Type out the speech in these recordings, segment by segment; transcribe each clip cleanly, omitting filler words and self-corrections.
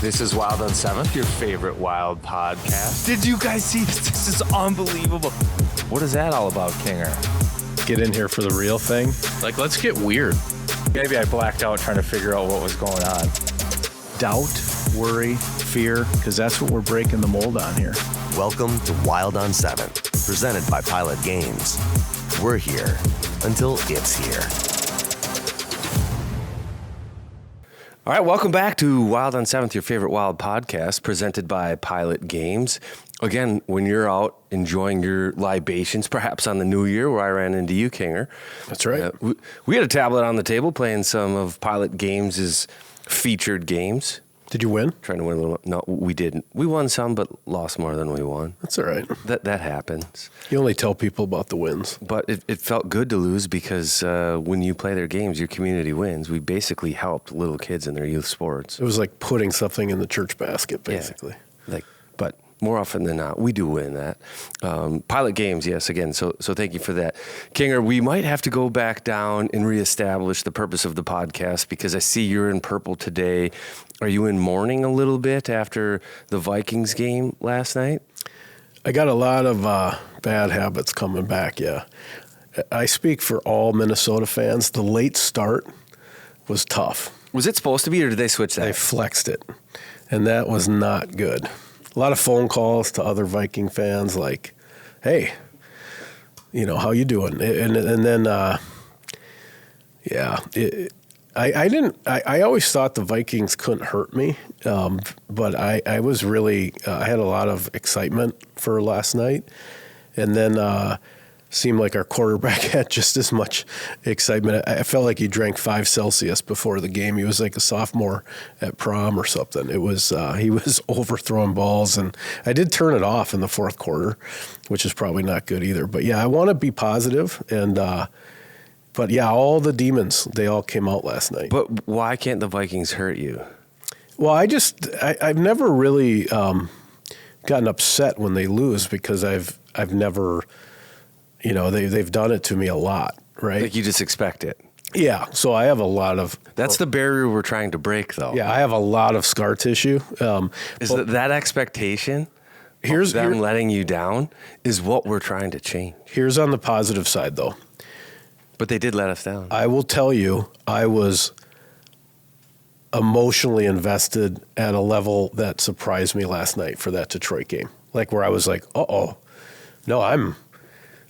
This is Wild on 7th, your favorite Wild podcast. Did you guys see this? This is unbelievable. What is that all about, Kinger? Get in here for the real thing. Like, let's get weird. Maybe I blacked out trying to figure out what was going on. Doubt, worry, fear, because that's what we're breaking the mold on here. Welcome to Wild on 7th, presented by Pilot Games. We're here until it's here. All right, welcome back to Wild on 7th, your favorite Wild podcast, presented by Pilot Games. Again, when you're out enjoying your libations, perhaps on the new year, where I ran into you, Kinger. That's right. We had a tablet on the table playing some of Pilot Games' featured games. Did you win? Trying to win a little. No, we didn't. We won some, but lost more than we won. That's all right. That happens. You only tell people about the wins. But it felt good to lose because when you play their games, your community wins. We basically helped little kids in their youth sports. It was like putting something in the church basket, basically. Yeah, but more often than not, we do win that. Pilot Games, yes, again, so thank you for that. Kinger, we might have to go back down and reestablish the purpose of the podcast because I see you're in purple today. Are you in mourning a little bit after the Vikings game last night? I got a lot of bad habits coming back, yeah. I speak for all Minnesota fans. The late start was tough. Was it supposed to be, or did they switch that? They flexed it, and that was not good. A lot of phone calls to other Viking fans like, hey, how you doing? And then, I always thought the Vikings couldn't hurt me, but I was really, I had a lot of excitement for last night. And then seemed like our quarterback had just as much excitement. I felt like he drank 5 Celsius before the game. He was like a sophomore at prom or something. It was he was overthrowing balls, and I did turn it off in the fourth quarter, which is probably not good either. But yeah, I want to be positive, and but yeah, all the demons, they all came out last night. But why can't the Vikings hurt you? Well, I've never really gotten upset when they lose because I've never. They've done it to me a lot, right? Like you just expect it. Yeah, so I have a lot of... That's the barrier we're trying to break, though. Yeah, I have a lot of scar tissue. Is that expectation them letting you down is what we're trying to change. Here's on the positive side, though. But they did let us down. I will tell you, I was emotionally invested at a level that surprised me last night for that Detroit game. Like where I was like, uh-oh, no,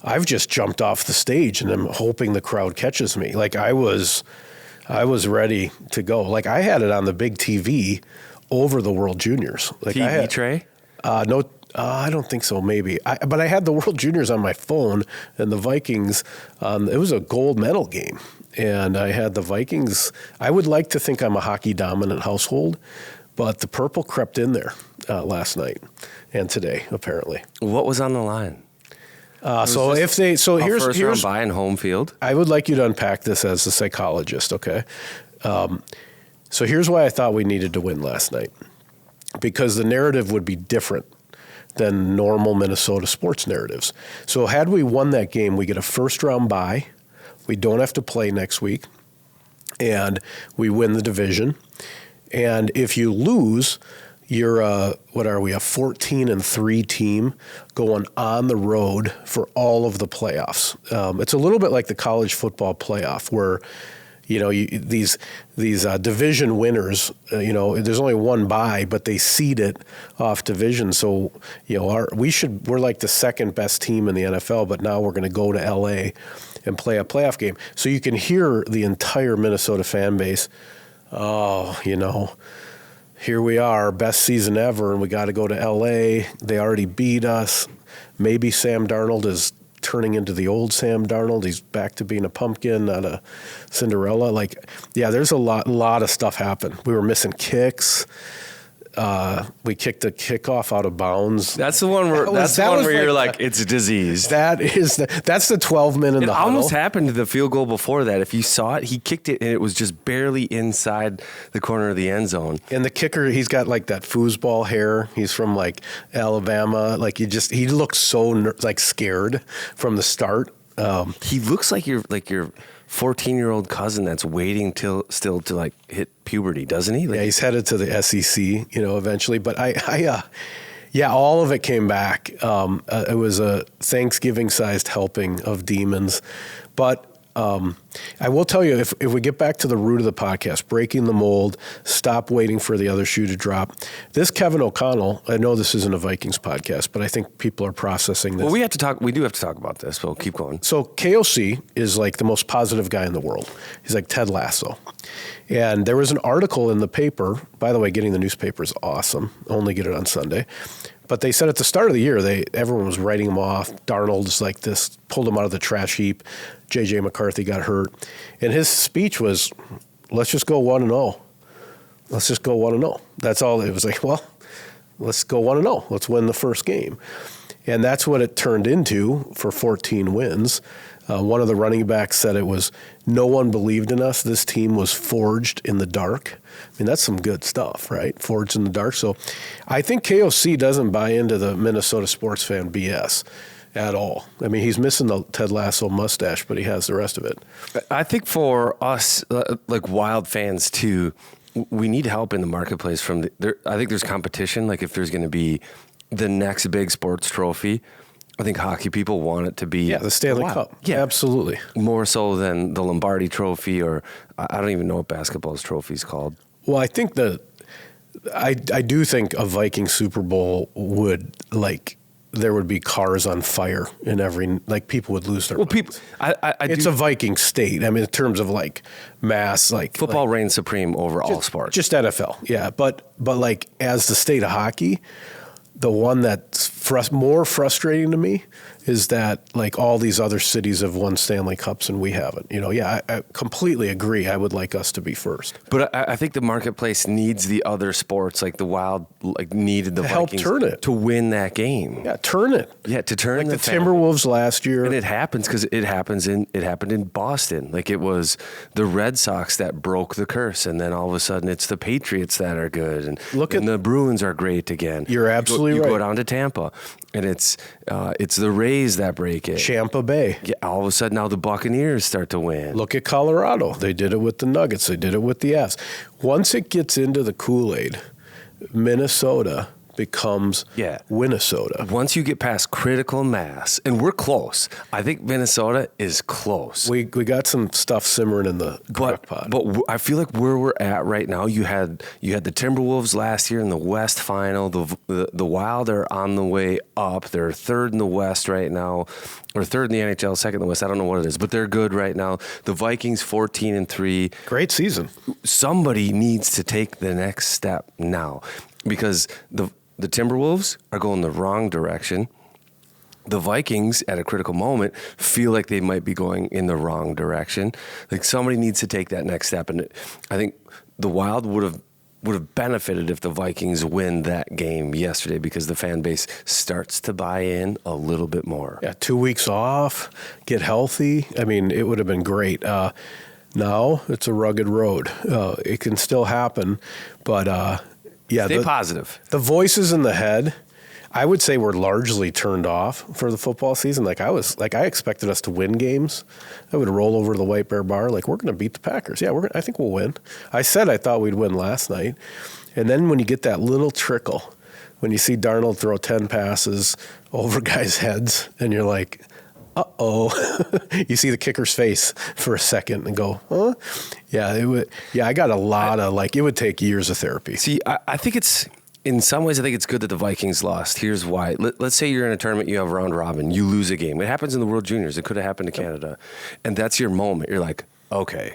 I've just jumped off the stage and I'm hoping the crowd catches me. Like I was ready to go. Like I had it on the big TV over the World Juniors. Like TV tray? No, I don't think so. Maybe, but I had the World Juniors on my phone and the Vikings. It was a gold medal game, and I had the Vikings. I would like to think I'm a hockey dominant household, but the purple crept in there last night and today apparently. What was on the line? Here's first round bye in home field. I would like you to unpack this as a psychologist, okay? So here's why I thought we needed to win last night, because the narrative would be different than normal Minnesota sports narratives. So had we won that game, we get a first round bye. We don't have to play next week, and we win the division. And if you lose, you're a 14-3 team going on the road for all of the playoffs. It's a little bit like the college football playoff where, these division winners, there's only one bye, but they seed it off division. So, we're like the second best team in the NFL, but now we're going to go to LA and play a playoff game. So you can hear the entire Minnesota fan base, here we are, best season ever, and we got to go to L.A. They already beat us. Maybe Sam Darnold is turning into the old Sam Darnold. He's back to being a pumpkin, not a Cinderella. There's a lot of stuff happened. We were missing kicks. We kicked a kickoff out of bounds. That's the one where you're like, it's diseased. That's the 12 men in the huddle. It almost happened to the field goal before that. If you saw it, he kicked it and it was just barely inside the corner of the end zone. And the kicker, he's got like that foosball hair. He's from like Alabama. Like he looks so scared from the start. He looks like your 14-year-old cousin that's waiting still to like hit puberty, doesn't he? Like, Yeah, he's headed to the SEC, eventually. But yeah, all of it came back. It was a Thanksgiving-sized helping of demons. But I will tell you, if we get back to the root of the podcast, breaking the mold, stop waiting for the other shoe to drop. This Kevin O'Connell, I know this isn't a Vikings podcast, but I think people are processing this. well, we do have to talk about this, but we'll keep going. So KOC is like the most positive guy in the world. He's like Ted Lasso. And there was an article in the paper. By the way, getting the newspaper is awesome. Only get it on Sunday. But they said at the start of the year, everyone was writing him off. Darnold's like this, pulled him out of the trash heap. J.J. McCarthy got hurt. And his speech was, let's just go 1-0. Let's just go 1-0. That's all. It was like, well, let's go 1-0. Let's win the first game. And that's what it turned into for 14 wins. One of the running backs said it was, no one believed in us. This team was forged in the dark. I mean, that's some good stuff, right? Forged in the dark. So I think KOC doesn't buy into the Minnesota sports fan BS at all. I mean, he's missing the Ted Lasso mustache, but he has the rest of it. I think for us, like Wild fans too, we need help in the marketplace I think there's competition. Like if there's going to be the next big sports trophy, I think hockey people want it to be the Stanley Cup. Yeah, absolutely. More so than the Lombardi Trophy, or I don't even know what basketball's trophy is called. Well, I think I do think a Viking Super Bowl would, like, there would be cars on fire in every, like, people would lose their minds. It's a Viking state. I mean, in terms of like mass, like football reigns supreme over all sports. Just NFL, yeah. But like as the state of hockey, the one that's more frustrating to me is that like all these other cities have won Stanley Cups and we haven't. I completely agree. I would like us to be first. But I think the marketplace needs the other sports, like the Wild, like needed the to Vikings help turn it to win that game. Yeah, turn it. Yeah, to turn like the Timberwolves last year. And it happens because it happened in Boston. Like it was the Red Sox that broke the curse, and then all of a sudden it's the Patriots that are good, and the Bruins are great again. You're absolutely right. You go down to Tampa, and it's the Rays that break it. Tampa Bay. Yeah, all of a sudden now the Buccaneers start to win. Look at Colorado. They did it with the Nuggets. They did it with the Avs. Once it gets into the Kool-Aid, Minnesota becomes Winnesota. Once you get past critical mass, and we're close. I think Minnesota is close. We got some stuff simmering in the crock pot. But I feel like where we're at right now, you had the Timberwolves last year in the West Final. The Wild are on the way up. They're third in the West right now, or third in the NHL, second in the West. I don't know what it is, but they're good right now. The Vikings 14-3. Great season. Somebody needs to take the next step now, because the Timberwolves are going the wrong direction. The Vikings, at a critical moment, feel like they might be going in the wrong direction. Like somebody needs to take that next step, and I think the Wild would have benefited if the Vikings win that game yesterday, because the fan base starts to buy in a little bit more. Yeah, 2 weeks off, get healthy. I mean, it would have been great. Now it's a rugged road. It can still happen, but. Yeah, stay positive. The voices in the head, I would say, were largely turned off for the football season. I expected us to win games. I would roll over to the White Bear Bar, like, we're going to beat the Packers. Yeah, I think we'll win. I said I thought we'd win last night. And then when you get that little trickle, when you see Darnold throw 10 passes over guys' heads, and you're like, uh-oh. You see the kicker's face for a second and go, huh? Yeah, I got a lot of, it would take years of therapy. See, I think it's, in some ways, I think it's good that the Vikings lost. Here's why. Let's say you're in a tournament, you have round robin, you lose a game. It happens in the World Juniors. It could have happened to Canada. And that's your moment. You're like, okay,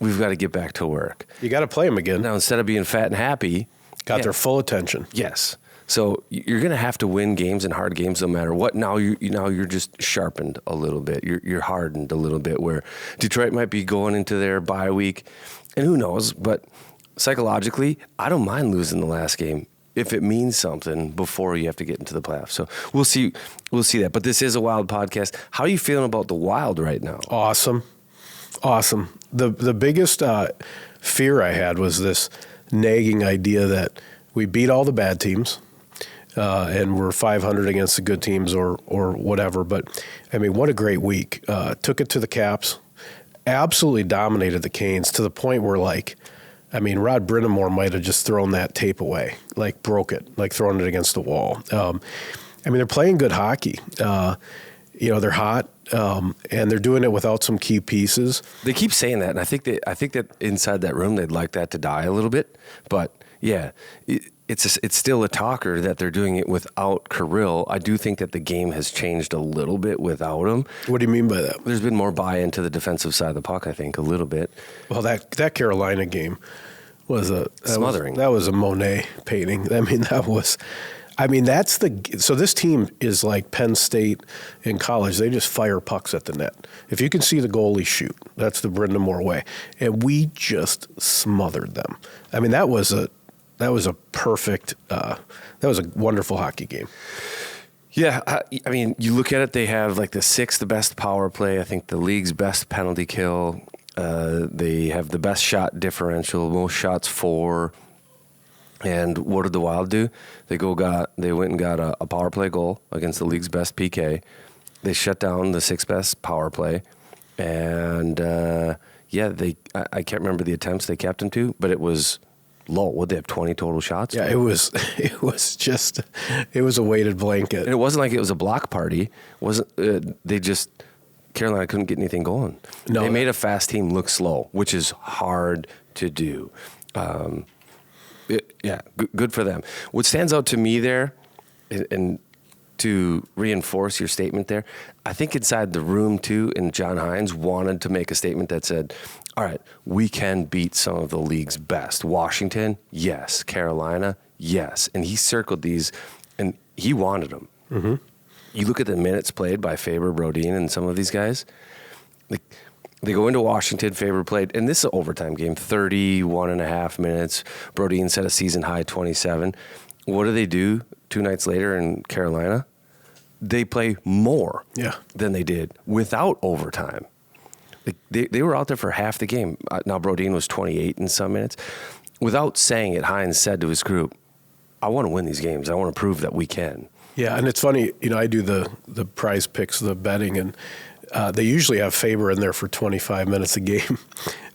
we've got to get back to work. You got to play them again. Now, instead of being fat and happy. Got their full attention. Yes. So you're going to have to win games and hard games no matter what. Now you're just sharpened a little bit. You're hardened a little bit, where Detroit might be going into their bye week, and who knows, but psychologically, I don't mind losing the last game if it means something before you have to get into the playoffs. So we'll see that. But this is a Wild podcast. How are you feeling about the Wild right now? Awesome. The biggest fear I had was this nagging idea that we beat all the bad teams. And we're 500 against the good teams or whatever. But, I mean, what a great week. Took it to the Caps. absolutely dominated the Canes to the point where, like, I mean, Rod Brindamore might have just thrown that tape away, like broke it, like thrown it against the wall. I mean, they're playing good hockey. They're hot, and they're doing it without some key pieces. They keep saying that, and I think that inside that room they'd like that to die a little bit. But yeah, it's still a talker that they're doing it without Kirill. I do think that the game has changed a little bit without him. What do you mean by that? There's been more buy-in to the defensive side of the puck, I think, a little bit. Well, that Carolina game was smothering. That was a Monet painting. I mean, so this team is like Penn State in college. They just fire pucks at the net. If you can see the goalie shoot, that's the Brindamore way. And we just smothered them. I mean, that was a perfect, that was a wonderful hockey game. Yeah, I mean, you look at it, they have like the 6th best power play, I think the league's best penalty kill. They have the best shot differential, most shots for. And what did the Wild do? They went and got a power play goal against the league's best PK. They shut down the 6th best power play, and I can't remember the attempts they kept them to, but it was low. Would they have 20 total shots? Yeah, it was a weighted blanket. And it wasn't like it was a block party. Carolina couldn't get anything going. No, they made a fast team look slow, which is hard to do. Good for them. What stands out to me there, and to reinforce your statement there, I think inside the room too, and John Hines wanted to make a statement that said, all right, we can beat some of the league's best. Washington, yes. Carolina, yes. And he circled these, and he wanted them. Mm-hmm. You look at the minutes played by Faber, Brodin, and some of these guys, they go into Washington, Faber played, and this is an overtime game, 31 and a half minutes. Brodin set a season high 27. What do they do 2 nights later in Carolina? They play more than they did without overtime. They were out there for half the game. Now Brodin was 28 in some minutes. Without saying it, Hines said to his group, I want to win these games. I want to prove that we can. Yeah, and it's funny, I do the prize picks, the betting, and they usually have Faber in there for 25 minutes a game.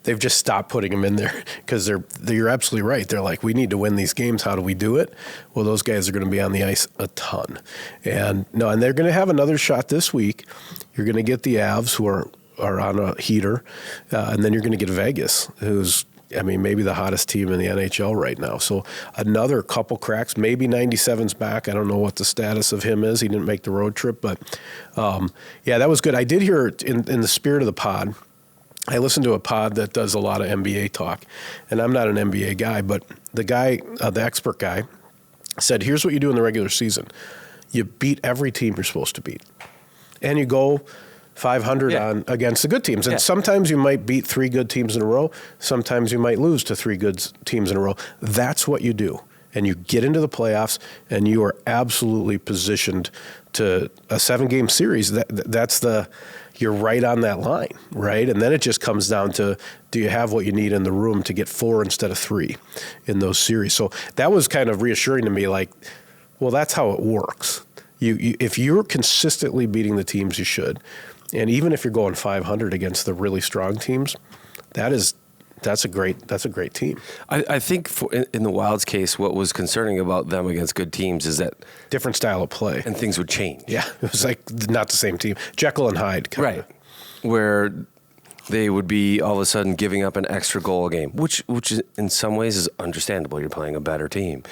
They've just stopped putting him in there because you're absolutely right. They're like, we need to win these games. How do we do it? Well, those guys are going to be on the ice a ton. And they're going to have another shot this week. You're going to get the Avs who are on a heater, and then you're going to get Vegas, who's maybe the hottest team in the NHL right now. So another couple cracks. Maybe 97's back. I don't know what the status of him is. He didn't make the road trip. But, that was good. I did hear in the spirit of the pod, I listened to a pod that does a lot of NBA talk. And I'm not an NBA guy, but the guy, the expert guy, said, here's what you do in the regular season. You beat every team you're supposed to beat. And you go 500 on against the good teams. And sometimes you might beat 3 good teams in a row. Sometimes you might lose to 3 good teams in a row. That's what you do. And you get into the playoffs, and you are absolutely positioned to a 7-game series. You're right on that line, right? And then it just comes down to, do you have what you need in the room to get 4 instead of 3 in those series? So that was kind of reassuring to me, like, well, that's how it works. If you're consistently beating the teams you should, and even if you're going 500 against the really strong teams, that's a great team. I think in the Wild's case, what was concerning about them against good teams is that different style of play, and things would change. Yeah, it was like not the same team. Jekyll and Hyde, right? Where they would be all of a sudden giving up an extra goal a game, which is, in some ways is understandable. You're playing a better team,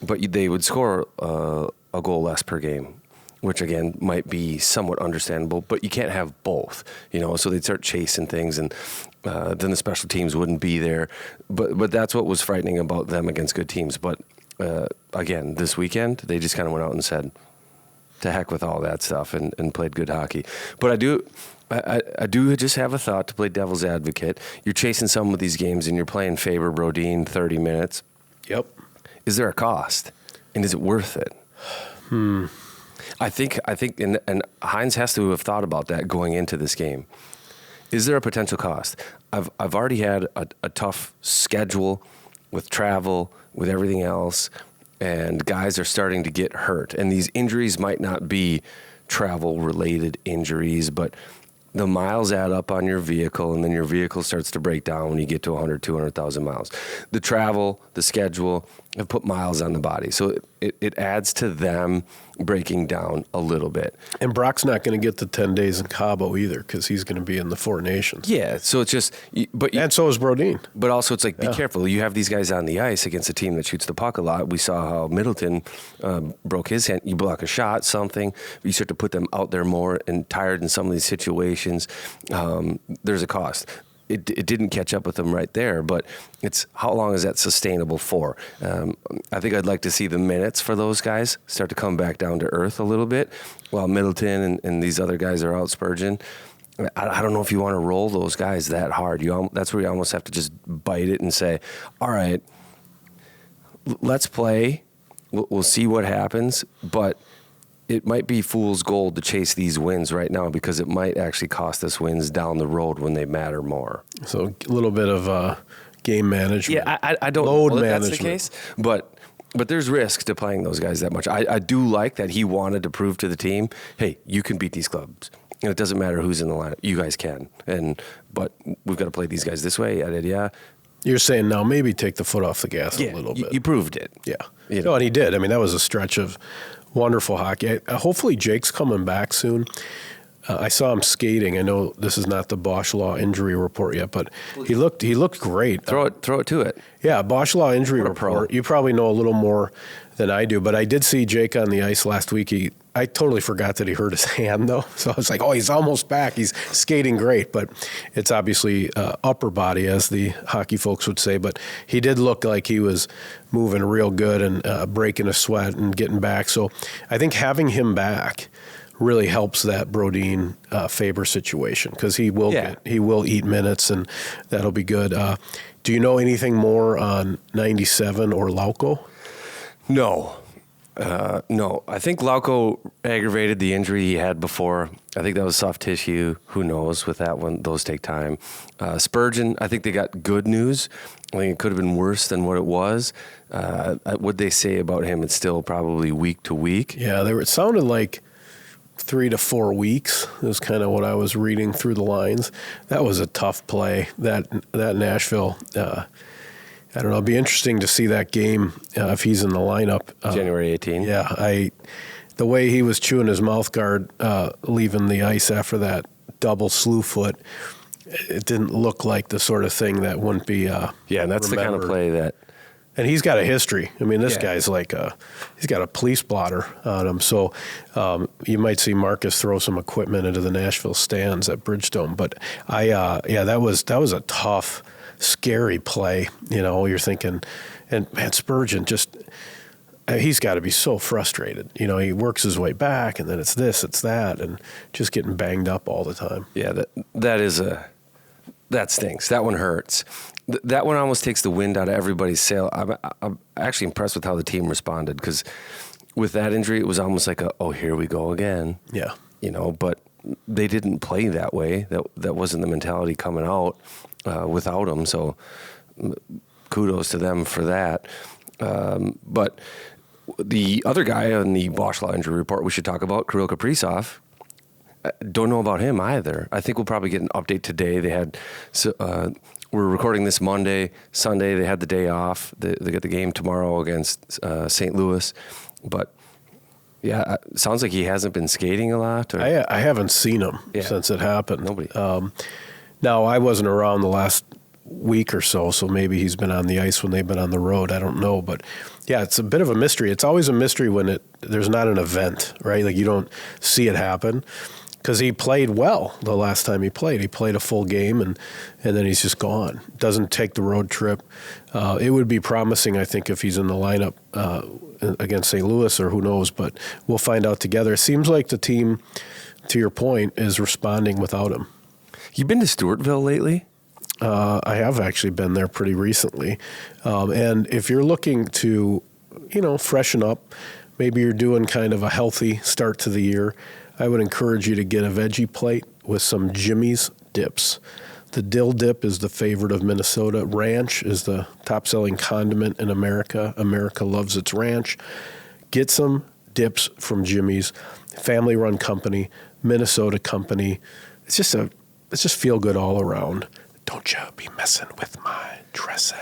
but they would score a goal less per game, which again might be somewhat understandable, but you can't have both, so they'd start chasing things, and then the special teams wouldn't be there. But that's what was frightening about them against good teams. But again, this weekend, they just kind of went out and said, to heck with all that stuff, and played good hockey. But I do just have a thought to play devil's advocate. You're chasing some of these games, and you're playing Faber, Brodin, 30 minutes. Yep. Is there a cost? And is it worth it? I think, and Hines has to have thought about that going into this game. Is there a potential cost? I've already had a tough schedule with travel, with everything else, and guys are starting to get hurt. And these injuries might not be travel-related injuries, but the miles add up on your vehicle, and then your vehicle starts to break down when you get to 100, 200,000 miles. The travel, the schedule have put miles on the body. So it adds to them breaking down a little bit. And Brock's not going to get the 10 days in Cabo either because he's going to be in the Four Nations. Yeah, so it's just... And so is Brodeen. But also it's like, be careful. You have these guys on the ice against a team that shoots the puck a lot. We saw how Middleton broke his hand. You block a shot, something. You start to put them out there more and tired in some of these situations. There's a cost. It didn't catch up with them right there, but it's how long is that sustainable for? I think I'd like to see the minutes for those guys start to come back down to earth a little bit while Middleton and these other guys are out Spurgeon. I don't know if you want to roll those guys that hard. That's where you almost have to just bite it and say, all right, let's play. We'll see what happens, but it might be fool's gold to chase these wins right now because it might actually cost us wins down the road when they matter more. So a little bit of game management. Yeah, I don't Load know that management. that's the case, but there's risk to playing those guys that much. I do like that he wanted to prove to the team, hey, you can beat these clubs. And it doesn't matter who's in the lineup. You guys can. But we've got to play these guys this way. Yeah. You're saying now maybe take the foot off the gas a little bit. You proved it. Yeah. You know. No, and he did. I mean, that was a stretch of wonderful hockey. Hopefully Jake's coming back soon. I saw him skating. I know this is not the Bosch Law injury report yet, but he looked great. Throw it to it. Yeah, Bosch Law injury What a pro. report. You probably know a little more than I do, but I did see Jake on the ice last week. I totally forgot that he hurt his hand, though. So I was like, oh, he's almost back. He's skating great, but it's obviously upper body, as the hockey folks would say. But he did look like he was moving real good and breaking a sweat and getting back. So I think having him back really helps that Brodeen Faber situation because he will eat minutes, and that'll be good. Do you know anything more on 97 or Lauko? No. I think Lauko aggravated the injury he had before. I think that was soft tissue. Who knows with that one? Those take time. Spurgeon, I think they got good news. I think it could have been worse than what it was. What they say about him, it's still probably week to week. Yeah, it sounded like 3 to 4 weeks is kind of what I was reading through the lines. That was a tough play, that Nashville. I don't know. It'd be interesting to see that game if he's in the lineup. January 18. Yeah, the way he was chewing his mouth guard leaving the ice after that double slew foot, it didn't look like the sort of thing that wouldn't be and that's remembered. The kind of play that... And he's got a history. I mean, this guy's like he's got a police blotter on him. So you might see Marcus throw some equipment into the Nashville stands at Bridgestone. But that was a tough, scary play. You know, you're thinking, and man, Spurgeon he's got to be so frustrated. You know, he works his way back, and then it's this, it's that, and just getting banged up all the time. Yeah, that stinks. That one hurts. That one almost takes the wind out of everybody's sail. I'm actually impressed with how the team responded because with that injury, it was almost like here we go again. Yeah. You know, but they didn't play that way. That wasn't the mentality coming out without him. So kudos to them for that. But the other guy on the Bosch Law injury report we should talk about, Kirill Kaprizov. Don't know about him either. I think we'll probably get an update today. They had, we're recording this Monday. Sunday, they had the day off. They got the game tomorrow against St. Louis. But, yeah, it sounds like he hasn't been skating a lot. Or... I haven't seen him since it happened. Nobody. Now, I wasn't around the last week or so maybe he's been on the ice when they've been on the road. I don't know. But, yeah, it's a bit of a mystery. It's always a mystery when there's not an event, right? Like, you don't see it happen. Because he played well the last time he played. He played a full game, and then he's just gone. Doesn't take the road trip. It would be promising, I think, if he's in the lineup against St. Louis or who knows, but we'll find out together. It seems like the team, to your point, is responding without him. You been to Stewartville lately? I have actually been there pretty recently. And if you're looking to, freshen up, maybe you're doing kind of a healthy start to the year, I would encourage you to get a veggie plate with some Jimmy's dips. The dill dip is the favorite of Minnesota. Ranch is the top-selling condiment in America. America loves its ranch. Get some dips from Jimmy's. Family-run company, Minnesota company. it's just feel good all around. Don't you be messing with my dresses.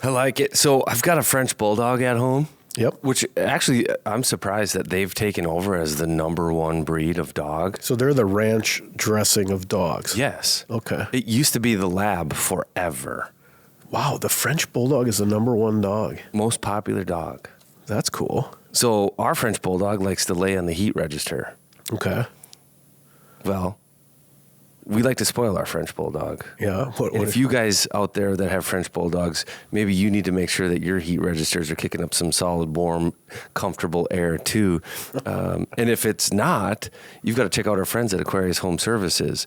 I like it. So I've got a French Bulldog at home. Yep. Which actually, I'm surprised that they've taken over as the number one breed of dog. So they're the ranch dressing of dogs. Yes. Okay. It used to be the Lab forever. Wow, the French Bulldog is the number one dog. Most popular dog. That's cool. So our French Bulldog likes to lay on the heat register. Okay. Well, we like to spoil our French Bulldog. Yeah. And if you guys out there that have French Bulldogs, maybe you need to make sure that your heat registers are kicking up some solid, warm, comfortable air too. And if it's not, you've got to check out our friends at Aquarius Home Services.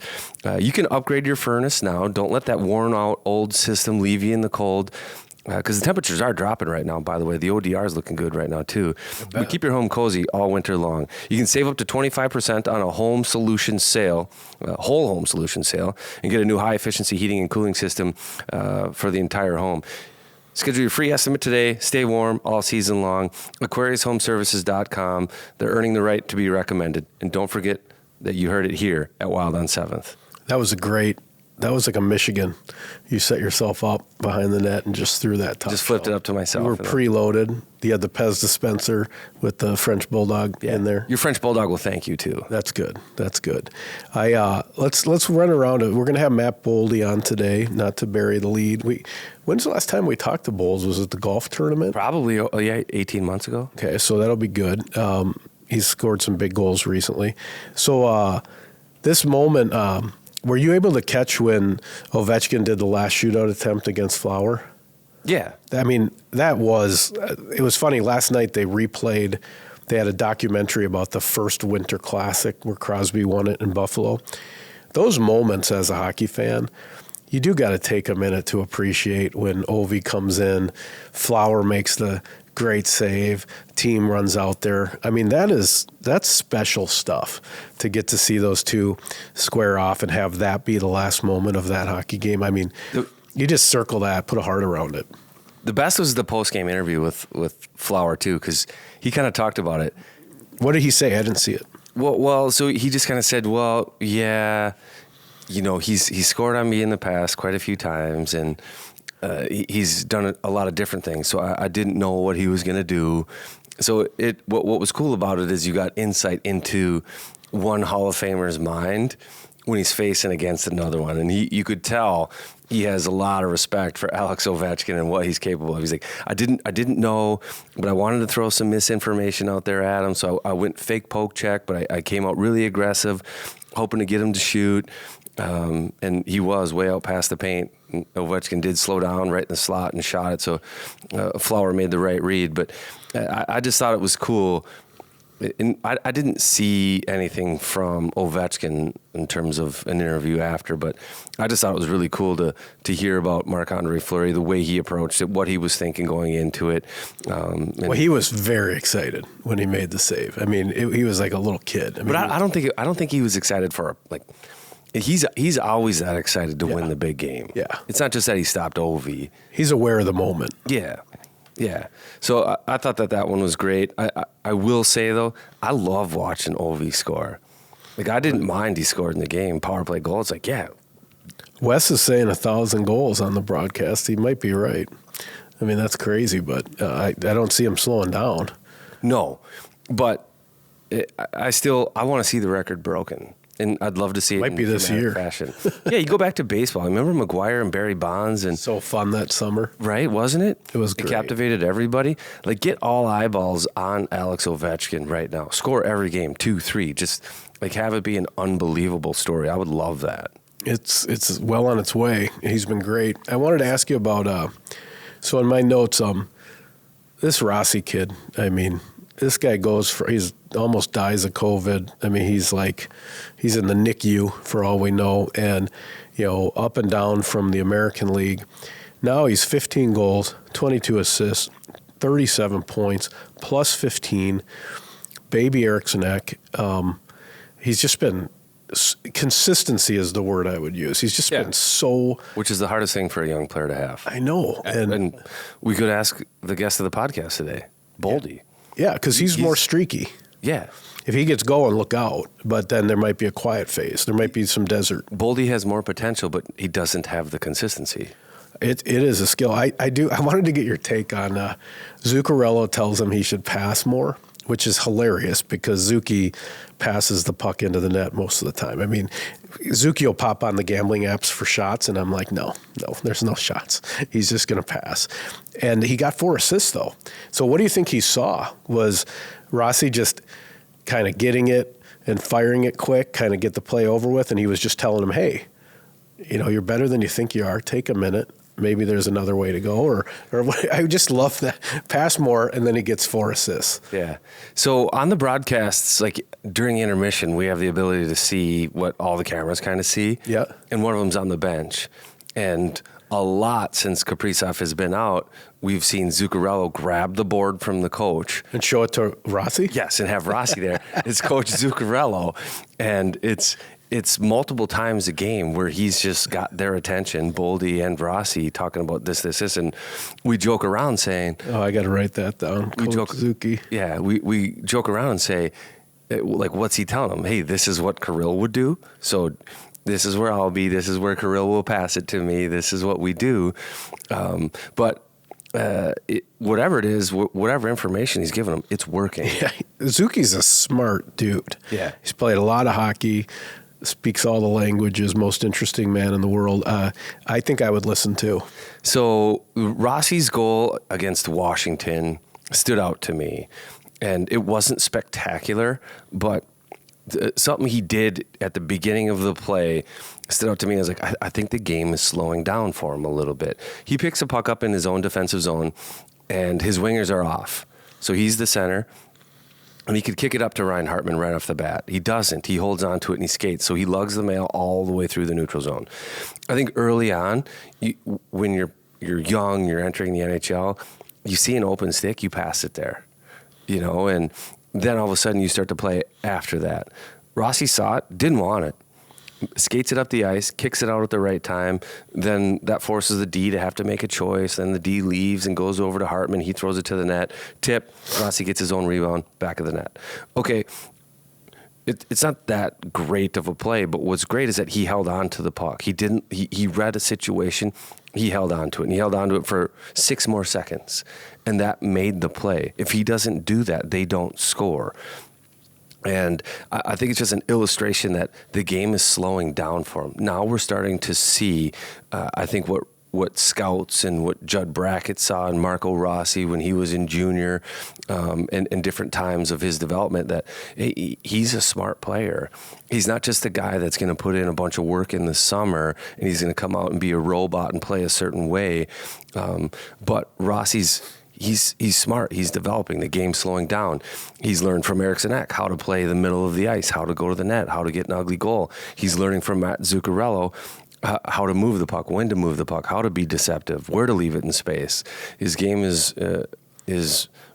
You can upgrade your furnace now. Don't let that worn out old system leave you in the cold. Because the temperatures are dropping right now, by the way. The ODR is looking good right now, too. But keep your home cozy all winter long. You can save up to 25% on a home solution sale, whole home solution sale, and get a new high-efficiency heating and cooling system for the entire home. Schedule your free estimate today. Stay warm all season long. AquariusHomeservices.com. They're earning the right to be recommended. And don't forget that you heard it here at Wild on 7th. That was like a Michigan. You set yourself up behind the net and just threw that top. Just flipped it up to myself. You were preloaded. You had the Pez dispenser with the French Bulldog in there. Your French Bulldog will thank you, too. That's good. That's good. Let's run around it. We're going to have Matt Boldy on today, not to bury the lead. When's the last time we talked to Bowles? Was it the golf tournament? Probably, 18 months ago. Okay, so that'll be good. He's scored some big goals recently. So this moment, were you able to catch when Ovechkin did the last shootout attempt against Flower? Yeah. I mean, it was funny. Last night they had a documentary about the first Winter Classic where Crosby won it in Buffalo. Those moments as a hockey fan, you do got to take a minute to appreciate when Ovi comes in, Flower makes the great save, team runs out there. I mean, that's special stuff to get to see those two square off and have that be the last moment of that hockey game. I mean, you just circle that, put a heart around it. The best was the post-game interview with Flower, too, because he kind of talked about it. What did he say? I didn't see it. Well, so he just kind of said, well, yeah, he's scored on me in the past quite a few times, and he's done a lot of different things. So I didn't know what he was going to do. So what was cool about it is you got insight into one Hall of Famer's mind when he's facing against another one. And you could tell he has a lot of respect for Alex Ovechkin and what he's capable of. He's like, I didn't know, but I wanted to throw some misinformation out there at him. So I went fake poke check, but I came out really aggressive, hoping to get him to shoot. And he was way out past the paint. Ovechkin did slow down right in the slot and shot it. So Flower made the right read. But I just thought it was cool. And I didn't see anything from Ovechkin in terms of an interview after, but I just thought it was really cool to hear about Marc-Andre Fleury, the way he approached it, what he was thinking going into it. Well, he was very excited when he made the save. I mean, he was like a little kid. I mean, but I don't think he was excited for He's always that excited to win the big game. Yeah. It's not just that he stopped Ovi. He's aware of the moment. Yeah. Yeah. So I thought that one was great. I will say, though, I love watching Ovi score. Like, I didn't mind he scored in the game. Power play goal. It's like, yeah. Wes is saying 1,000 goals on the broadcast. He might be right. I mean, that's crazy, but I don't see him slowing down. No. But I want to see the record broken. And I'd love to see it might be this year. Fashion. Yeah, you go back to baseball. Remember McGuire and Barry Bonds? And so fun that summer. Right, wasn't it? It was great. It captivated everybody. Like, get all eyeballs on Alex Ovechkin right now. Score every game, 2, 3. Just, like, have it be an unbelievable story. I would love that. It's well on its way. He's been great. I wanted to ask you about, so in my notes, this Rossi kid, I mean, this guy he's almost dies of COVID. I mean, he's in the NICU for all we know, and up and down from the American League. Now he's 15 goals, 22 assists, 37 points, plus 15. Baby Eriksson-Ek. He's just been consistency is the word I would use. He's just been so, which is the hardest thing for a young player to have. I know, and we could ask the guest of the podcast today, Boldy. Yeah, because he's more streaky. Yeah. If he gets going, look out. But then there might be a quiet phase. There might be some desert. Boldy has more potential, but he doesn't have the consistency. It is a skill. I wanted to get your take on Zuccarello tells him he should pass more, which is hilarious because Zuki passes the puck into the net most of the time. I mean, Zuki will pop on the gambling apps for shots, and I'm like, no, there's no shots. He's just going to pass. And he got 4 assists, though. So what do you think he saw? Was Rossi just kind of getting it and firing it quick, kind of get the play over with, and he was just telling him, hey, you're better than you think you are. Take a minute. Maybe there's another way to go, or I just love that. Pass more, and then he gets 4 assists. Yeah. So on the broadcasts, like during intermission, we have the ability to see what all the cameras kind of see. Yeah. And one of them's on the bench. And a lot since Kaprizov has been out, we've seen Zuccarello grab the board from the coach. And show it to Rossi? Yes, and have Rossi there. It's Coach Zuccarello. And it's multiple times a game where he's just got their attention, Boldy and Rossi, talking about this, and we joke around saying, "Oh, I got to write that down." We Coach joke, Zuki. Yeah, we joke around and say, like, what's he telling them? Hey, this is what Kirill would do. So this is where I'll be. This is where Kirill will pass it to me. This is what we do. But whatever it is, whatever information he's giving them, it's working. Yeah, Zuki's a smart dude. Yeah, he's played a lot of hockey. Speaks all the languages, most interesting man in the world. I think I would listen too. So Rossi's goal against Washington stood out to me, and it wasn't spectacular, but something he did at the beginning of the play stood out to me. I was like, I think the game is slowing down for him a little bit. He picks a puck up in his own defensive zone, and his wingers are off. So he's the center. And he could kick it up to Ryan Hartman right off the bat. He doesn't. He holds on to it and he skates. So he lugs the mail all the way through the neutral zone. I think early on, when you're young, you're entering the NHL, you see an open stick, you pass it there. And then all of a sudden you start to play after that. Rossi saw it, didn't want it. Skates it up the ice, kicks it out at the right time. Then that forces the D to have to make a choice. Then the D leaves and goes over to Hartman. He throws it to the net. Tip. Rossi gets his own rebound, back of the net. Okay, it's not that great of a play, but what's great is that he held on to the puck. He read a situation. He held on to it, and he held on to it for 6 more seconds. And that made the play. If he doesn't do that, they don't score. And I think it's just an illustration that the game is slowing down for him. Now we're starting to see, I think, what scouts and what Judd Brackett saw in Marco Rossi when he was in junior and different times of his development, that he's a smart player. He's not just a guy that's going to put in a bunch of work in the summer and he's going to come out and be a robot and play a certain way. But Rossi's... He's smart. He's developing. The game's slowing down. He's learned from Eriksson Ek how to play the middle of the ice, how to go to the net, how to get an ugly goal. He's learning from Matt Zuccarello how to move the puck, when to move the puck, how to be deceptive, where to leave it in space. His game is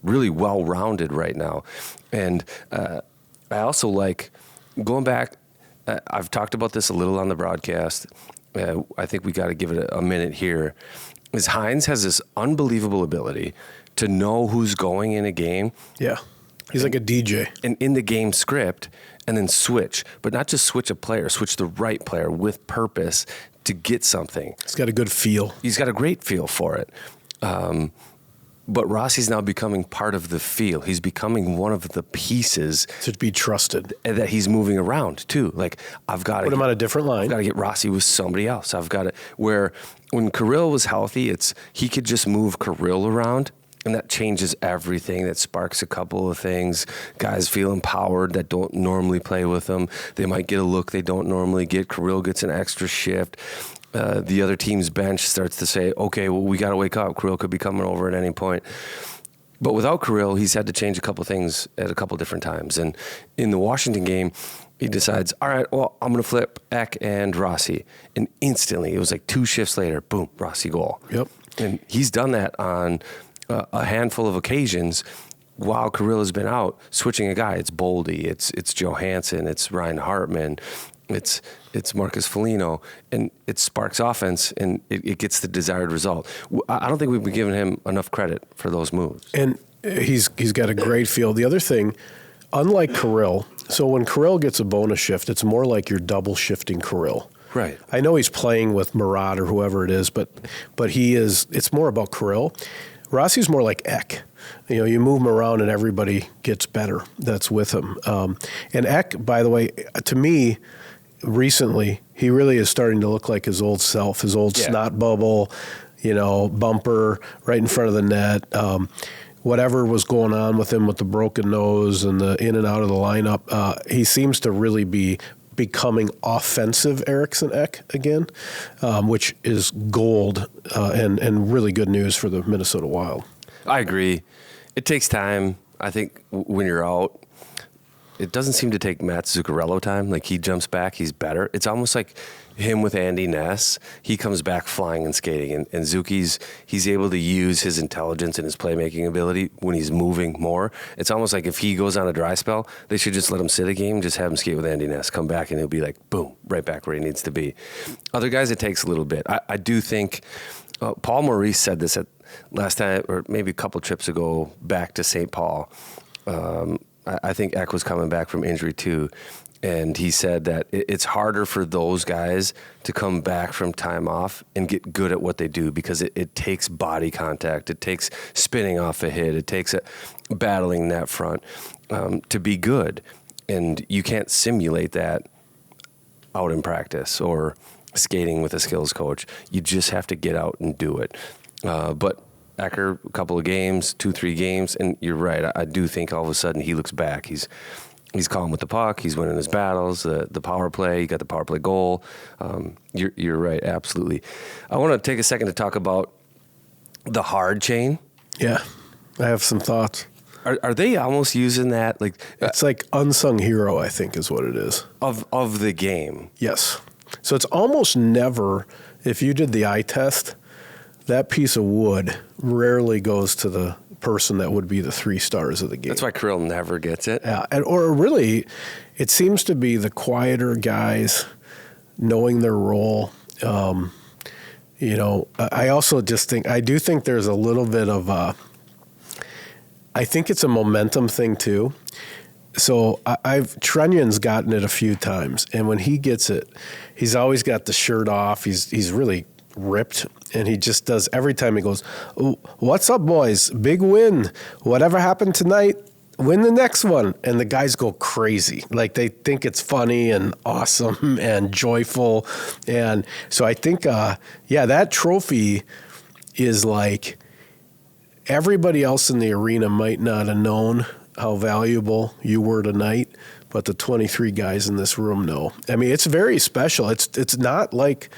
really well-rounded right now. And I also like going back. I've talked about this a little on the broadcast. I think we got to give it a minute here. Is Hines has this unbelievable ability to know who's going in a game. Yeah. He's like a DJ. And in the game script, and then switch. But not just switch a player, switch the right player with purpose to get something. He's got a good feel. He's got a great feel for it. But Rossi's now becoming part of the feel. He's becoming one of the pieces to be trusted. That he's moving around too. Like, I've got to put him on a different line. I've got to get Rossi with somebody else. I've got to, where when Kirill was healthy, he could just move Kirill around, and that changes everything. That sparks a couple of things. Guys feel empowered that don't normally play with them. They might get a look they don't normally get. Kirill gets an extra shift. The other team's bench starts to say, okay, well, we got to wake up. Kirill could be coming over at any point. But without Kirill, he's had to change a couple things at a couple different times. And in the Washington game, he decides, all right, well, I'm going to flip Ek and Rossi. And instantly, it was like 2 shifts later, boom, Rossi goal. Yep. And he's done that on a handful of occasions while Kirill has been out, switching a guy. It's Boldy, it's Johansson, it's Ryan Hartman, it's Marcus Foligno, and it sparks offense, and it gets the desired result. I don't think we've been giving him enough credit for those moves. And he's got a great feel. The other thing, unlike Kirill, so when Kirill gets a bonus shift, it's more like you're double shifting Kirill. Right. I know he's playing with Murat or whoever it is, but it's more about Kirill. Rossi's more like Eck. You know, you move him around and everybody gets better that's with him. And Eck, by the way, to me, recently, he really is starting to look like his old self, his old snot bubble, you know, bumper right in front of the net. Whatever was going on with him with the broken nose and the in and out of the lineup, he seems to really be becoming offensive Eriksson Ek again, which is gold and really good news for the Minnesota Wild. I agree. It takes time. I think when you're out, it doesn't seem to take Matt Zuccarello time. Like, he jumps back, he's better. It's almost like him with Andy Ness. He comes back flying and skating, and Zucky's, he's able to use his intelligence and his playmaking ability when he's moving more. It's almost like if he goes on a dry spell, they should just let him sit a game, just have him skate with Andy Ness, come back, and he'll be like, boom, right back where he needs to be. Other guys, it takes a little bit. I do think Paul Maurice said this at last time, or maybe a couple trips ago, back to St. Paul. I think Eck was coming back from injury too, and he said that it's harder for those guys to come back from time off and get good at what they do because it takes body contact, it takes spinning off a hit, it takes battling that front to be good, and you can't simulate that out in practice or skating with a skills coach. You just have to get out and do it. But Ecker, a couple of games, 2-3 games, and you're right. I do think all of a sudden he looks back. He's calm with the puck. He's winning his battles. The power play. He got the power play goal. You're right. Absolutely. I want to take a second to talk about the hard chain. Yeah, I have some thoughts. Are they almost using that like it's like unsung hero? I think is what it is of the game. Yes. So it's almost never. If you did the eye test, that piece of wood rarely goes to the person that would be the 3 stars of the game. That's why Kirill never gets it. Yeah, or really, it seems to be the quieter guys knowing their role. You know, I also just think, I do think there's a little bit of I think it's a momentum thing too. So Trenyon's gotten it a few times, and when he gets it, he's always got the shirt off. He's really ripped, and he just does every time he goes, "What's up, boys? Big win. Whatever happened tonight, win the next one." And the guys go crazy. Like, they think it's funny and awesome and joyful. And so I think, that trophy is like everybody else in the arena might not have known how valuable you were tonight, but the 23 guys in this room know. I mean, it's very special. It's not like,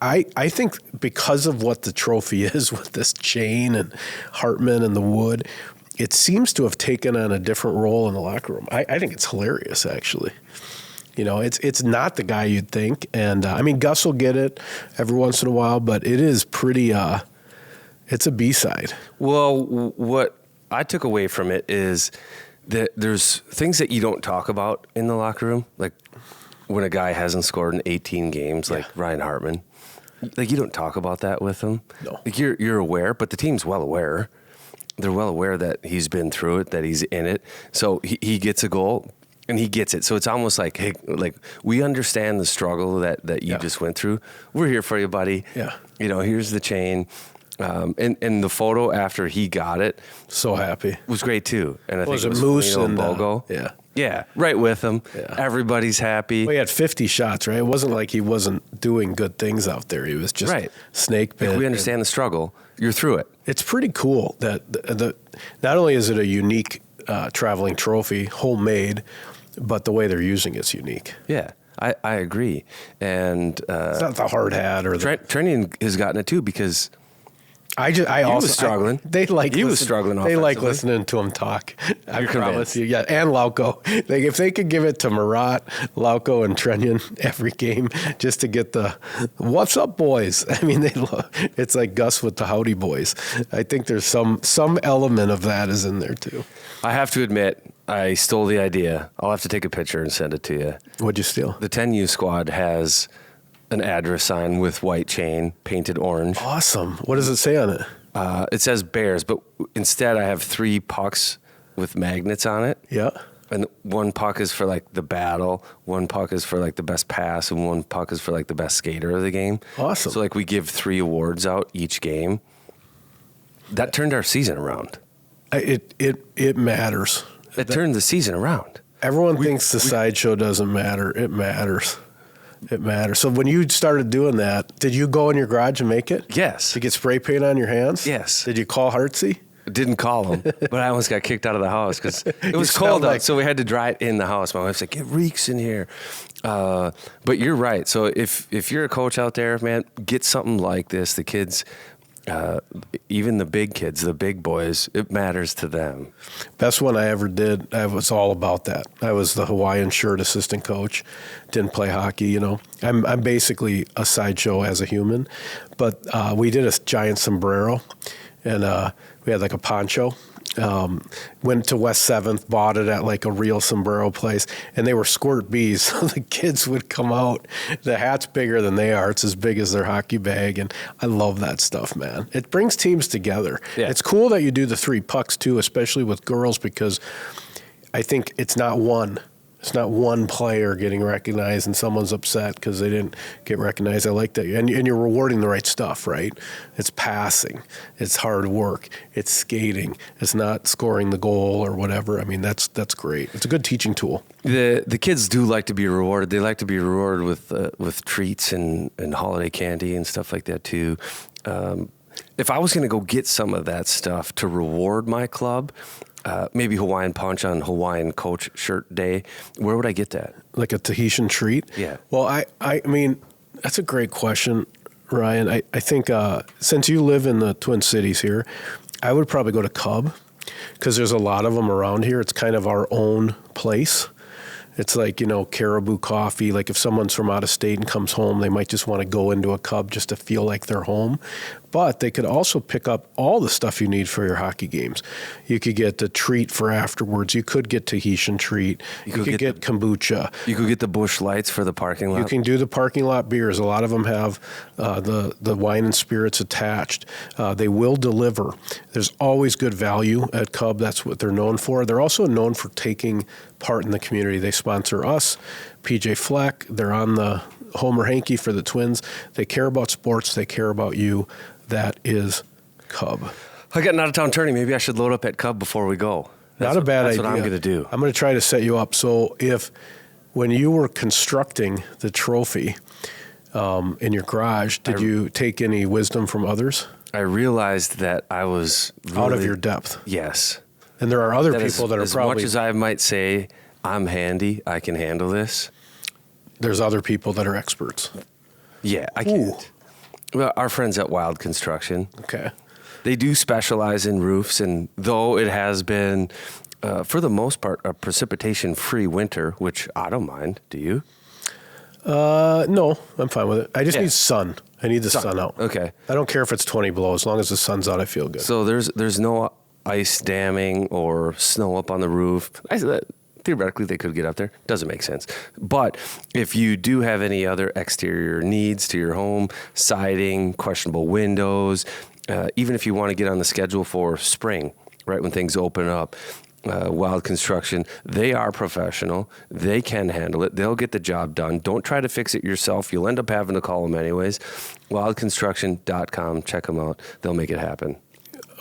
I think because of what the trophy is with this chain and Hartman and the wood, it seems to have taken on a different role in the locker room. I think it's hilarious, actually. You know, it's not the guy you'd think. And, I mean, Gus will get it every once in a while, but it is pretty, it's a B-side. Well, what I took away from it is that there's things that you don't talk about in the locker room, like when a guy hasn't scored in 18 games, like Ryan Hartman. Like, you don't talk about that with him. No. Like, you're aware, but the team's well aware. They're well aware that he's been through it, that he's in it. So he gets a goal, and he gets it. So it's almost like, hey, like, we understand the struggle that you just went through. We're here for you, buddy. Yeah. You know, here's the chain. And the photo after he got it, so happy, was great too. And I think was it was Moose Foligno and Bogo. Yeah, right with him. Yeah. Everybody's happy. Well, he had 50 shots, right? It wasn't like he wasn't doing good things out there. He was just snake pit. Like, we understand the struggle. You're through it. It's pretty cool that the not only is it a unique traveling trophy, homemade, but the way they're using it's unique. Yeah. I agree. And it's not the hard hat or Trennian has gotten it too, because he was struggling. He was struggling. They like listening to him talk. I promise you. Yeah, and Lauko. If they could give it to Murat, Lauko, and Trennion every game, just to get the "What's up, boys?" I mean, it's like Gus with the "Howdy, boys." I think there's some element of that is in there too. I have to admit, I stole the idea. I'll have to take a picture and send it to you. What'd you steal? The 10U squad has an address sign with white chain painted orange. Awesome. What does it say on it? It says Bears, but instead I have 3 pucks with magnets on it. Yeah. And one puck is for like the battle, one puck is for like the best pass, and one puck is for like the best skater of the game. Awesome. So like we give 3 awards out each game. That turned our season around. It matters. It turned the season around. Everyone thinks the sideshow doesn't matter. It matters. It matters. So when you started doing that, did you go in your garage and make it? Yes. Did you get spray paint on your hands? Yes. Did you call Hartsey? Didn't call him, but I almost got kicked out of the house because it was sound cold out, like- so we had to dry it in the house. My wife's like, "It reeks in here," but you're right. So if you're a coach out there, man, get something like this. The kids, even the big kids, the big boys, it matters to them. Best one I ever did, I was all about that. I was the Hawaiian shirt assistant coach. Didn't play hockey, you know. I'm basically a sideshow as a human. But we did a giant sombrero, and we had like a poncho. Went to West 7th, bought it at like a real sombrero place, and they were squirt bees. So the kids would come out. The hat's bigger than they are. It's as big as their hockey bag, and I love that stuff, man. It brings teams together. Yeah. It's cool that you do the 3 pucks too, especially with girls, because I think it's not one. It's not one player getting recognized and someone's upset because they didn't get recognized. I like that. And you're rewarding the right stuff, right? It's passing. It's hard work. It's skating. It's not scoring the goal or whatever. I mean, that's great. It's a good teaching tool. The kids do like to be rewarded. They like to be rewarded with treats and holiday candy and stuff like that too. If I was going to go get some of that stuff to reward my club, maybe Hawaiian Punch on Hawaiian Coach Shirt Day, where would I get that? Like a Tahitian treat? Yeah. Well, I mean, that's a great question, Ryan. I think since you live in the Twin Cities here, I would probably go to Cub because there's a lot of them around here. It's kind of our own place. It's like, you know, Caribou Coffee. Like if someone's from out of state and comes home, they might just want to go into a Cub just to feel like they're home. But they could also pick up all the stuff you need for your hockey games. You could get the treat for afterwards. You could get Tahitian treat. You could get kombucha. You could get the Busch Lights for the parking lot. You can do the parking lot beers. A lot of them have the wine and spirits attached. They will deliver. There's always good value at Cub. That's what they're known for. They're also known for taking part in the community. They sponsor us, PJ Fleck. They're on the Homer Hanky for the Twins. They care about sports. They care about you. That is Cub. I got an out-of-town tourney. Maybe I should load up at Cub before we go. Not a bad idea. That's what I'm going to do. I'm going to try to set you up. So when you were constructing the trophy in your garage, did you take any wisdom from others? I realized that I was really, Out of your depth. Yes. And there are other That people that are as probably... much as I might say, I'm handy, I can handle this. There's other people that are experts. Yeah, I can't. Well, our friends at Wild Construction, Okay. they do specialize in roofs, and though it has been, for the most part, a precipitation-free winter, which I don't mind. Do you? No, I'm fine with it. I just Yeah. need sun. I need the sun out. Okay. I don't care if it's 20 below. As long as the sun's out, I feel good. So there's no ice damming or snow up on the roof. Theoretically, they could get up there. Doesn't make sense. But if you do have any other exterior needs to your home, siding, questionable windows, even if you want to get on the schedule for spring, right when things open up, Wild Construction, they are professional. They can handle it. They'll get the job done. Don't try to fix it yourself. You'll end up having to call them anyways. Wildconstruction.com. Check them out. They'll make it happen.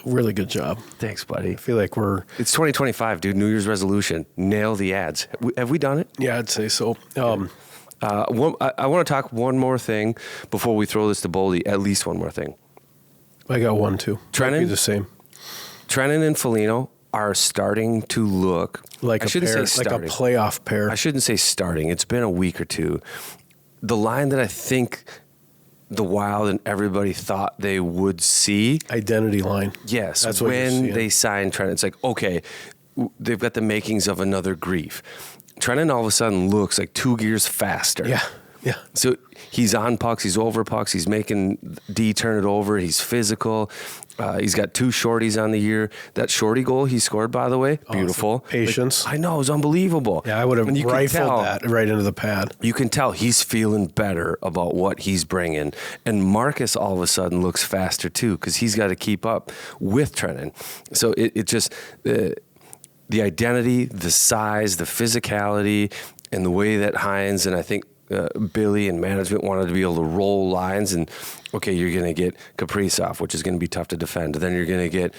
Really good job. Thanks, buddy. I feel like It's 2025, dude. New Year's resolution. Nail the ads. Have we done it? yeah, I'd say so. I want to talk one more thing before we throw this to Boldy. At least one more thing. I got one, too. Trennan? Might be the same. Trennan and Foligno are starting to look Like I a shouldn't pair, say like a starting. playoff pair. I shouldn't say starting. It's been a week or two. The line that I think the Wild and everybody thought they would see. Identity line. Yes, That's what you're when seeing. they signed Trennan, it's like, okay, they've got the makings of another Grief. Trennan all of a sudden looks like 2 gears faster. Yeah. Yeah. So he's on pucks, he's over pucks, he's making D turn it over, he's physical. He's got 2 shorties on the year. That shorty goal he scored, by the way, beautiful. Patience. Like, I know, it was unbelievable. Yeah, I would have And you can rifled tell- that right into the pad. You can tell he's feeling better about what he's bringing. And Marcus all of a sudden looks faster too because he's got to keep up with Trennan. So it just the identity, the size, the physicality, and the way that Hines and I think Billy and management wanted to be able to roll lines. And okay, you're going to get Kaprizov, which is going to be tough to defend. Then you're going to get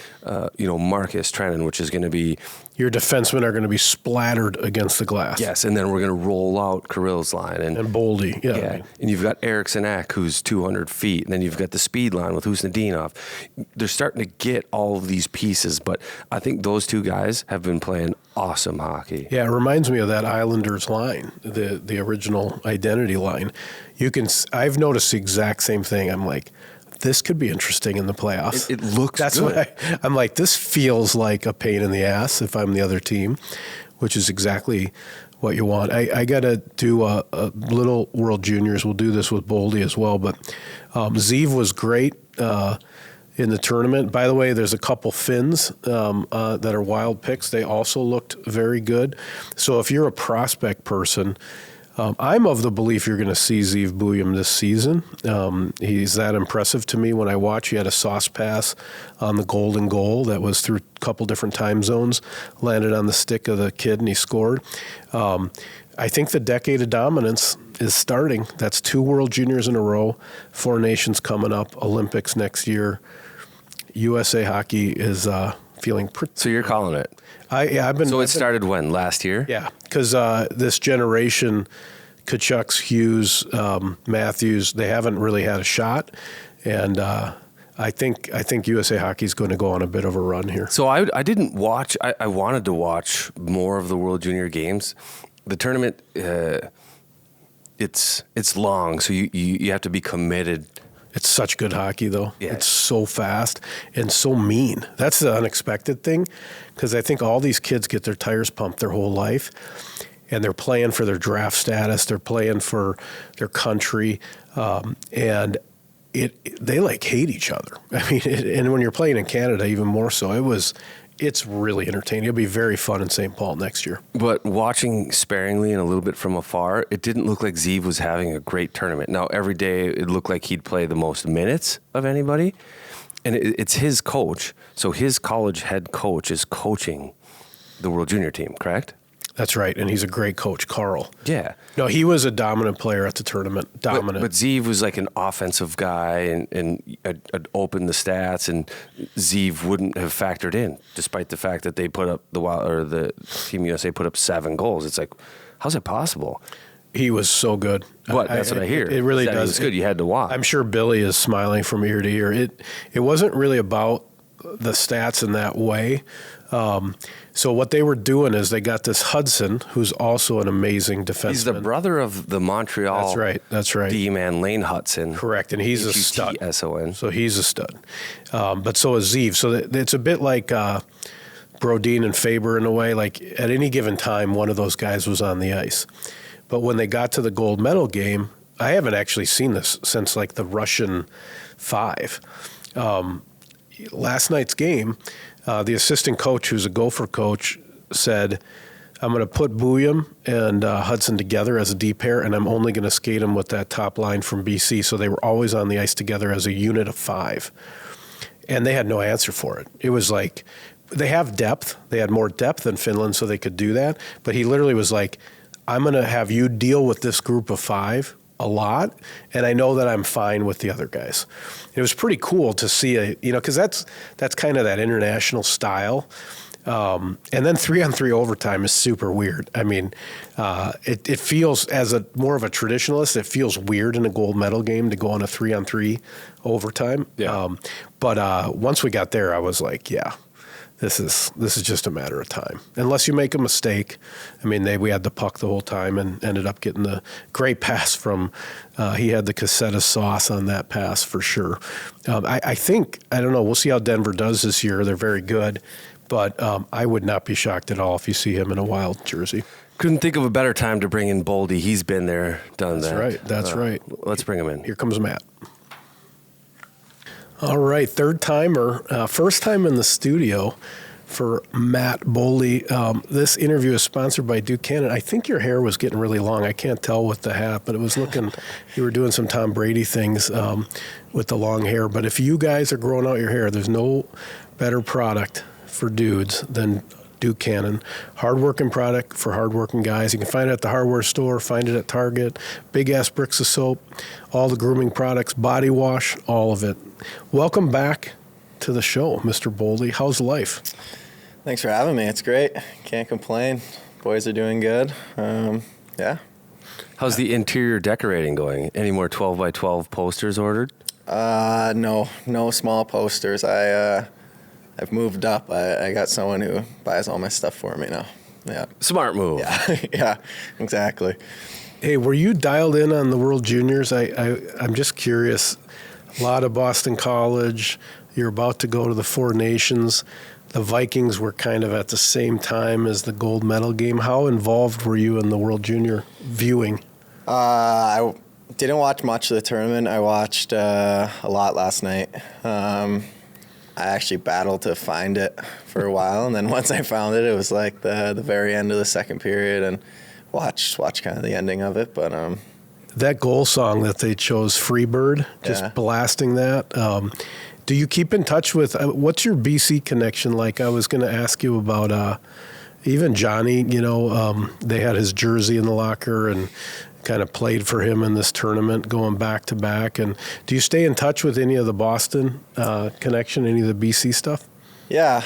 Marcus Trennan, which is going to be your defensemen are going to be splattered against the glass. Yes, and then we're going to roll out Kirill's line and Boldy. Yeah, yeah. And you've got Eriksson Ek, who's 200 feet, and then you've got the speed line with Husnudinov. They're starting to get all of these pieces, but I think those two guys have been playing awesome hockey. Yeah, it reminds me of that Islanders line, the original identity line. I've noticed the exact same thing. I'm like, this could be interesting in the playoffs. It looks That's good. What I'm like, this feels like a pain in the ass if I'm the other team, which is exactly what you want. I got to do a little World Juniors. We'll do this with Boldy as well. But Zeev was great in the tournament. By the way, there's a couple Finns that are wild picks. They also looked very good. So if you're a prospect person, I'm of the belief you're going to see Zeev Buium this season. He's that impressive to me when I watch. He had a sauce pass on the golden goal that was through a couple different time zones, landed on the stick of the kid, and he scored. I think the decade of dominance is starting. That's 2 World Juniors in a row, 4 nations coming up, Olympics next year. USA Hockey is feeling pretty. So you're calling it? I've been. So it started when? Last year? Yeah, because this generation, Kachucks, Hughes, Matthews, they haven't really had a shot, and I think USA Hockey is going to go on a bit of a run here. So I didn't watch. I wanted to watch more of the World Junior games. The tournament, it's long, so you have to be committed. It's such good hockey, though. Yeah. It's so fast and so mean. That's the unexpected thing, because I think all these kids get their tires pumped their whole life, and they're playing for their draft status. They're playing for their country, and they like hate each other. I mean, and when you're playing in Canada, even more so. It's really entertaining. It'll be very fun in St. Paul next year. But watching sparingly and a little bit from afar, it didn't look like Zeev was having a great tournament. Now, every day it looked like he'd play the most minutes of anybody, and it's his coach. So his college head coach is coaching the World Junior team, correct? That's right, and he's a great coach, Carl. Yeah. No, he was a dominant player at the tournament. Dominant. But Zeev was like an offensive guy, and I'd opened the stats, and Zeev wouldn't have factored in, despite the fact that they put up the Team USA put up 7 goals. It's like, how's it possible? He was so good. That's what I hear. It really That does. He was good. You had to watch. I'm sure Billy is smiling from ear to ear. It wasn't really about the stats in that way. So what they were doing is they got this Hudson, who's also an amazing defenseman. He's the brother of the Montreal That's right. D-man Lane Hudson. Correct, and he's a stud. H-U-T-S-O-N. So he's a stud. But so is Zeev. So it's a bit like Brodin and Faber in a way. Like at any given time, one of those guys was on the ice. But when they got to the gold medal game, I haven't actually seen this since like the Russian 5. Last night's game, the assistant coach, who's a Gopher coach, said, I'm going to put Buium and Hudson together as a D pair, and I'm only going to skate them with that top line from BC. So they were always on the ice together as a unit of 5. And they had no answer for it. It was like, they have depth. They had more depth than Finland, so they could do that. But he literally was like, I'm going to have you deal with this group of 5 a lot, and I know that I'm fine with the other guys. It was pretty cool to see because that's kind of that international style. And then 3-on-3 overtime is super weird. I mean, it feels, as more of a traditionalist, it feels weird in a gold medal game to go on a 3-on-3 overtime. Yeah. But once we got there, I was like, yeah. This is just a matter of time. Unless you make a mistake. I mean, we had the puck the whole time and ended up getting the great pass from, he had the Casetta sauce on that pass for sure. I think, I don't know, we'll see how Denver does this year. They're very good. But I would not be shocked at all if you see him in a Wild jersey. Couldn't think of a better time to bring in Boldy. He's been there, done that. That's right. Let's bring him in. Here comes Matt. All right, third timer, first time in the studio for Matt Boldy. This interview is sponsored by Duke Cannon. I think your hair was getting really long. I can't tell with the hat, but it was looking, you were doing some Tom Brady things with the long hair. But if you guys are growing out your hair, there's no better product for dudes than Duke Cannon. Hardworking product for hardworking guys. You can find it at the hardware store, find it at Target. Big-ass bricks of soap, all the grooming products, body wash, all of it. Welcome back to the show, Mr. Boldy. How's life? Thanks for having me. It's great. Can't complain. Boys are doing good. Yeah. How's the interior decorating going? Any more 12 by 12 posters ordered? No small posters. I've moved up. I got someone who buys all my stuff for me now. Yeah. Smart move. Yeah. Yeah. Exactly. Hey, were you dialed in on the World Juniors? I'm just curious. A lot of Boston College. You're about to go to the Four Nations. The Vikings were kind of at the same time as the gold medal game. How involved were you in the World Junior viewing? I didn't watch much of the tournament. I watched a lot last night. I actually battled to find it for a while, and then once I found it, it was like the very end of the second period, and watch kind of the ending of it. But that goal song that they chose, Freebird, just blasting that. Do you keep in touch with, what's your BC connection like? I was going to ask you about even Johnny, they had his jersey in the locker and kind of played for him in this tournament going back to back. And do you stay in touch with any of the Boston connection, any of the BC stuff? Yeah.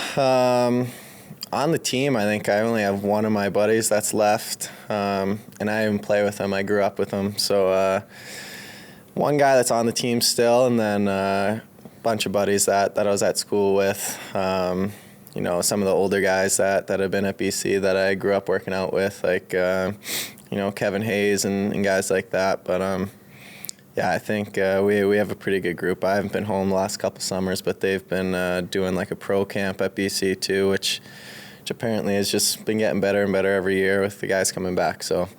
On the team, I think I only have one of my buddies that's left, and I even play with him. I grew up with him. So one guy that's on the team still, and then bunch of buddies that I was at school with, some of the older guys that have been at BC that I grew up working out with, like, Kevin Hayes and guys like that. But, I think we have a pretty good group. I haven't been home the last couple summers, but they've been doing like a pro camp at BC too, which apparently has just been getting better and better every year with the guys coming back. So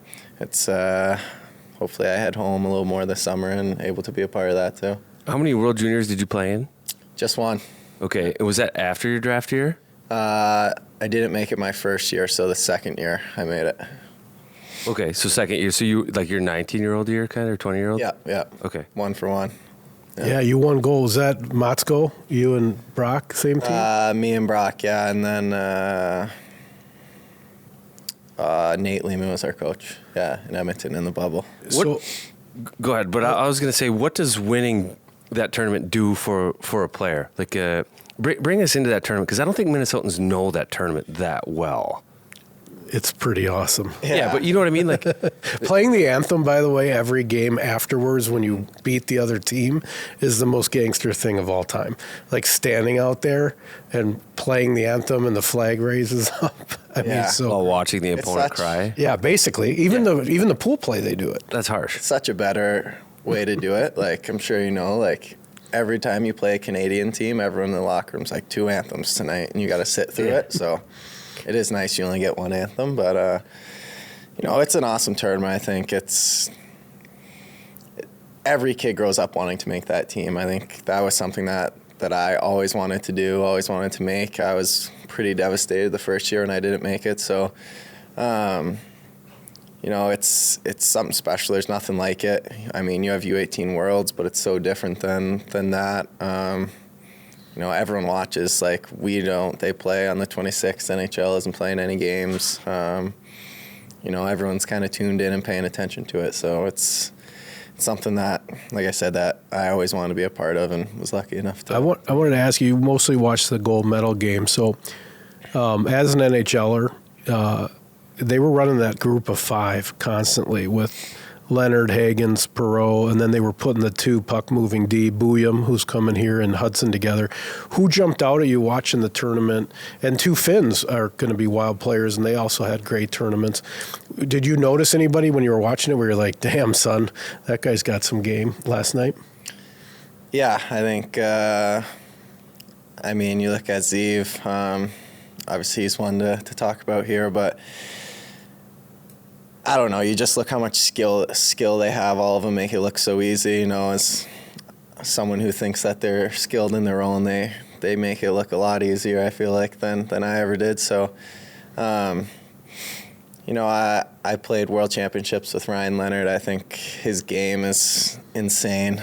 it's hopefully I head home a little more this summer and able to be a part of that too. How many World Juniors did you play in? Just one. Okay. Was that after your draft year? I didn't make it my first year, so the second year I made it. Okay, so second year. So you, like your 19-year-old year kind of, or 20-year-old? Yeah. Okay. 1 for 1. Yeah, you won gold. Was that Motzko? You and Brock, same team? Me and Brock, yeah. And then Nate Lehman was our coach, in Edmonton in the bubble. Go ahead. But I was going to say, what does winning that tournament do for a player? Like, bring us into that tournament, because I don't think Minnesotans know that tournament that well. It's pretty awesome. Yeah, but you know what I mean? Like playing the anthem, by the way, every game afterwards when you beat the other team is the most gangster thing of all time. Like standing out there and playing the anthem and the flag raises up. I mean, while watching the opponent cry. Yeah, basically. Even the pool play, they do it. That's harsh. It's such a better way to do it. Like, I'm sure you know, like, every time you play a Canadian team, everyone in the locker room's like 2 anthems tonight, and you got to sit through it. So it is nice you only get 1 anthem, but it's an awesome tournament. I think every kid grows up wanting to make that team. I think that was something that I always wanted to do, always wanted to make. I was pretty devastated the first year when I didn't make it. So, it's something special. There's nothing like it. I mean, you have U18 Worlds, but it's so different than that. Everyone watches like we don't. They play on the 26th. NHL isn't playing any games. Everyone's kind of tuned in and paying attention to it. So it's something that, like I said, that I always wanted to be a part of and was lucky enough to. I wanted to ask you mostly watched the gold medal game. So as an NHLer, they were running that group of 5 constantly with Leonard, Hagens, Perreault, and then they were putting the 2 puck-moving D, Bouillum, who's coming here, and Hudson together. Who jumped out at you watching the tournament? And 2 Finns are going to be wild players, and they also had great tournaments. Did you notice anybody when you were watching it where you're like, damn, son, that guy's got some game last night? Yeah, I think, you look at Zeev, obviously he's one to talk about here, but I don't know. You just look how much skill they have. All of them make it look so easy. As someone who thinks that they're skilled in their own, they make it look a lot easier, I feel like, than I ever did. So, I played World Championships with Ryan Leonard. I think his game is insane.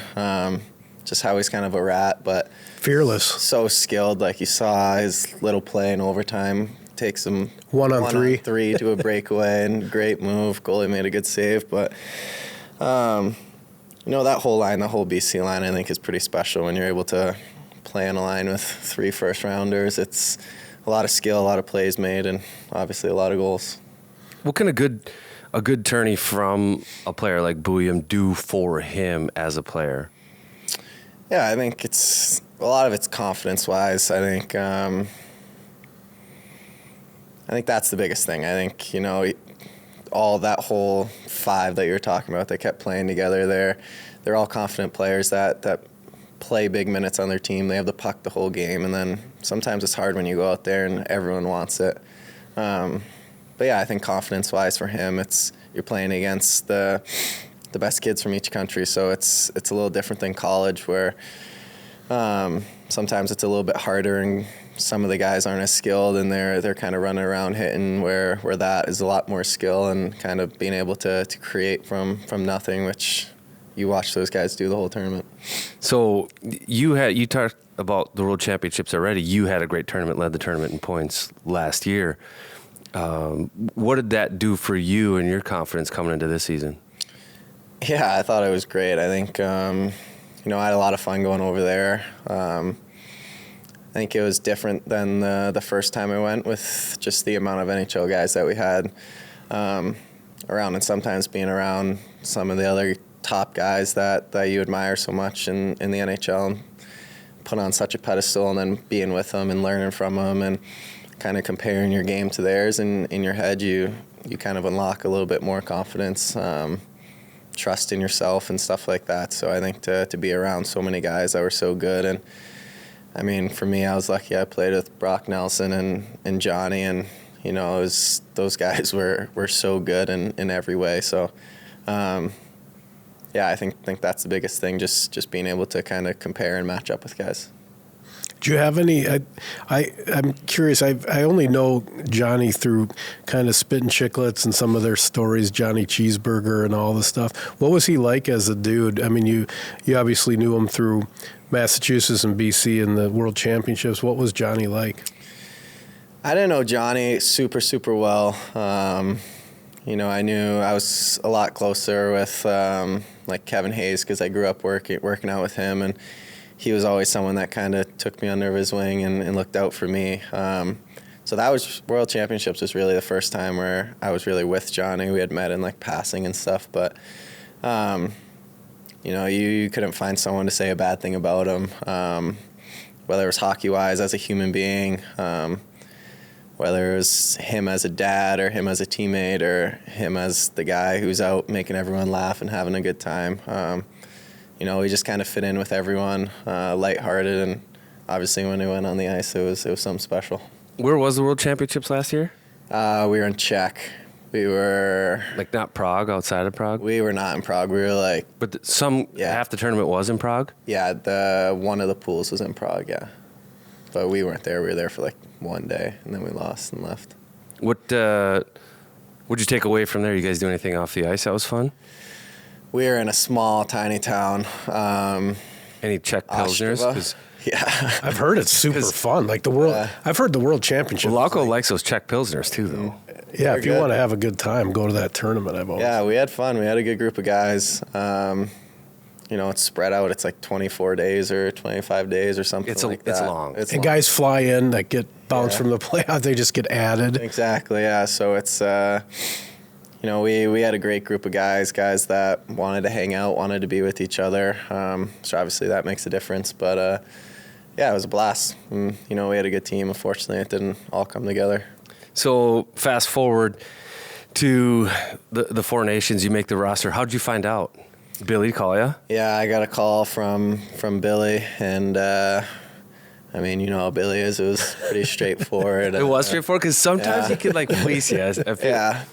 Just how he's kind of a rat, but fearless. So skilled. Like you saw his little play in overtime, takes him One on three to a breakaway, and great move. Goalie made a good save, but that whole line, the whole BC line, I think is pretty special when you're able to play on a line with 3 first-rounders. It's a lot of skill, a lot of plays made, and obviously a lot of goals. What can a good tourney from a player like Bouillon do for him as a player? Yeah, I think it's a lot of it's confidence-wise. I think that's the biggest thing. I think all that whole 5 that you're talking about, they kept playing together. They're all confident players that play big minutes on their team. They have the puck the whole game, and then sometimes it's hard when you go out there and everyone wants it. But yeah, I think confidence-wise for him, you're playing against the best kids from each country, so it's a little different than college where sometimes it's a little bit harder and some of the guys aren't as skilled and they're kind of running around hitting where that is a lot more skill and kind of being able to create from nothing, which you watch those guys do the whole tournament. So you talked about the World Championships already. You had a great tournament, led the tournament in points last year. What did that do for you and your confidence coming into this season? Yeah, I thought it was great. I think, I had a lot of fun going over there. I think it was different than the first time I went with just the amount of NHL guys that we had around, and sometimes being around some of the other top guys that you admire so much in the NHL and put on such a pedestal, and then being with them and learning from them and kind of comparing your game to theirs, and in your head you kind of unlock a little bit more confidence, trust in yourself and stuff like that. So I think to be around so many guys that were so good, and I mean, for me, I was lucky I played with Brock Nelson and Johnny, and those guys were so good in every way. So yeah, I think that's the biggest thing, just being able to kind of compare and match up with guys. Do you have any? I'm curious. I only know Johnny through kind of Spit and Chicklets and some of their stories, Johnny Cheeseburger and all the stuff. What was he like as a dude? I mean, you obviously knew him through Massachusetts and BC and the World Championships. What was Johnny like? I didn't know Johnny super, super well. I knew I was a lot closer with like Kevin Hayes because I grew up working out with him, and he was always someone that kind of took me under his wing and looked out for me. So that was World Championships was really the first time where I was really with Johnny. We had met in like passing and stuff, but you couldn't find someone to say a bad thing about him, whether it was hockey-wise as a human being, whether it was him as a dad or him as a teammate or him as the guy who's out making everyone laugh and having a good time. We just kind of fit in with everyone, lighthearted, and obviously when we went on the ice, it was something special. Where was the World Championships last year? We were in Czech. We were like not Prague, outside of Prague. We were not in Prague. We were like, but half the tournament was in Prague. Yeah, one of the pools was in Prague. Yeah, but we weren't there. We were there for like one day, and then we lost and left. What'd you take away from there? You guys do anything off the ice that was fun? We were in a small, tiny town. Any Czech Pilsners? Yeah, I've heard it's super fun. Like the world, I've heard the World Championship. Well, Lauko likes those Czech Pilsners too, though. Yeah, if you want to have a good time, go to that tournament. Yeah, we had fun. We had a good group of guys. It's spread out. It's like 24 days or 25 days or something like that. It's long. And guys fly in that get bounced from the playoff. They just get added. Exactly, yeah. So it's, we had a great group of guys that wanted to hang out, wanted to be with each other. So obviously that makes a difference. But, it was a blast. And, we had a good team. Unfortunately, it didn't all come together. So fast forward to the Four Nations, you make the roster. How'd you find out? Billy call you? Yeah, I got a call from Billy, and you know how Billy is. It was pretty straightforward. It was straightforward because sometimes he could fleece you. Yeah.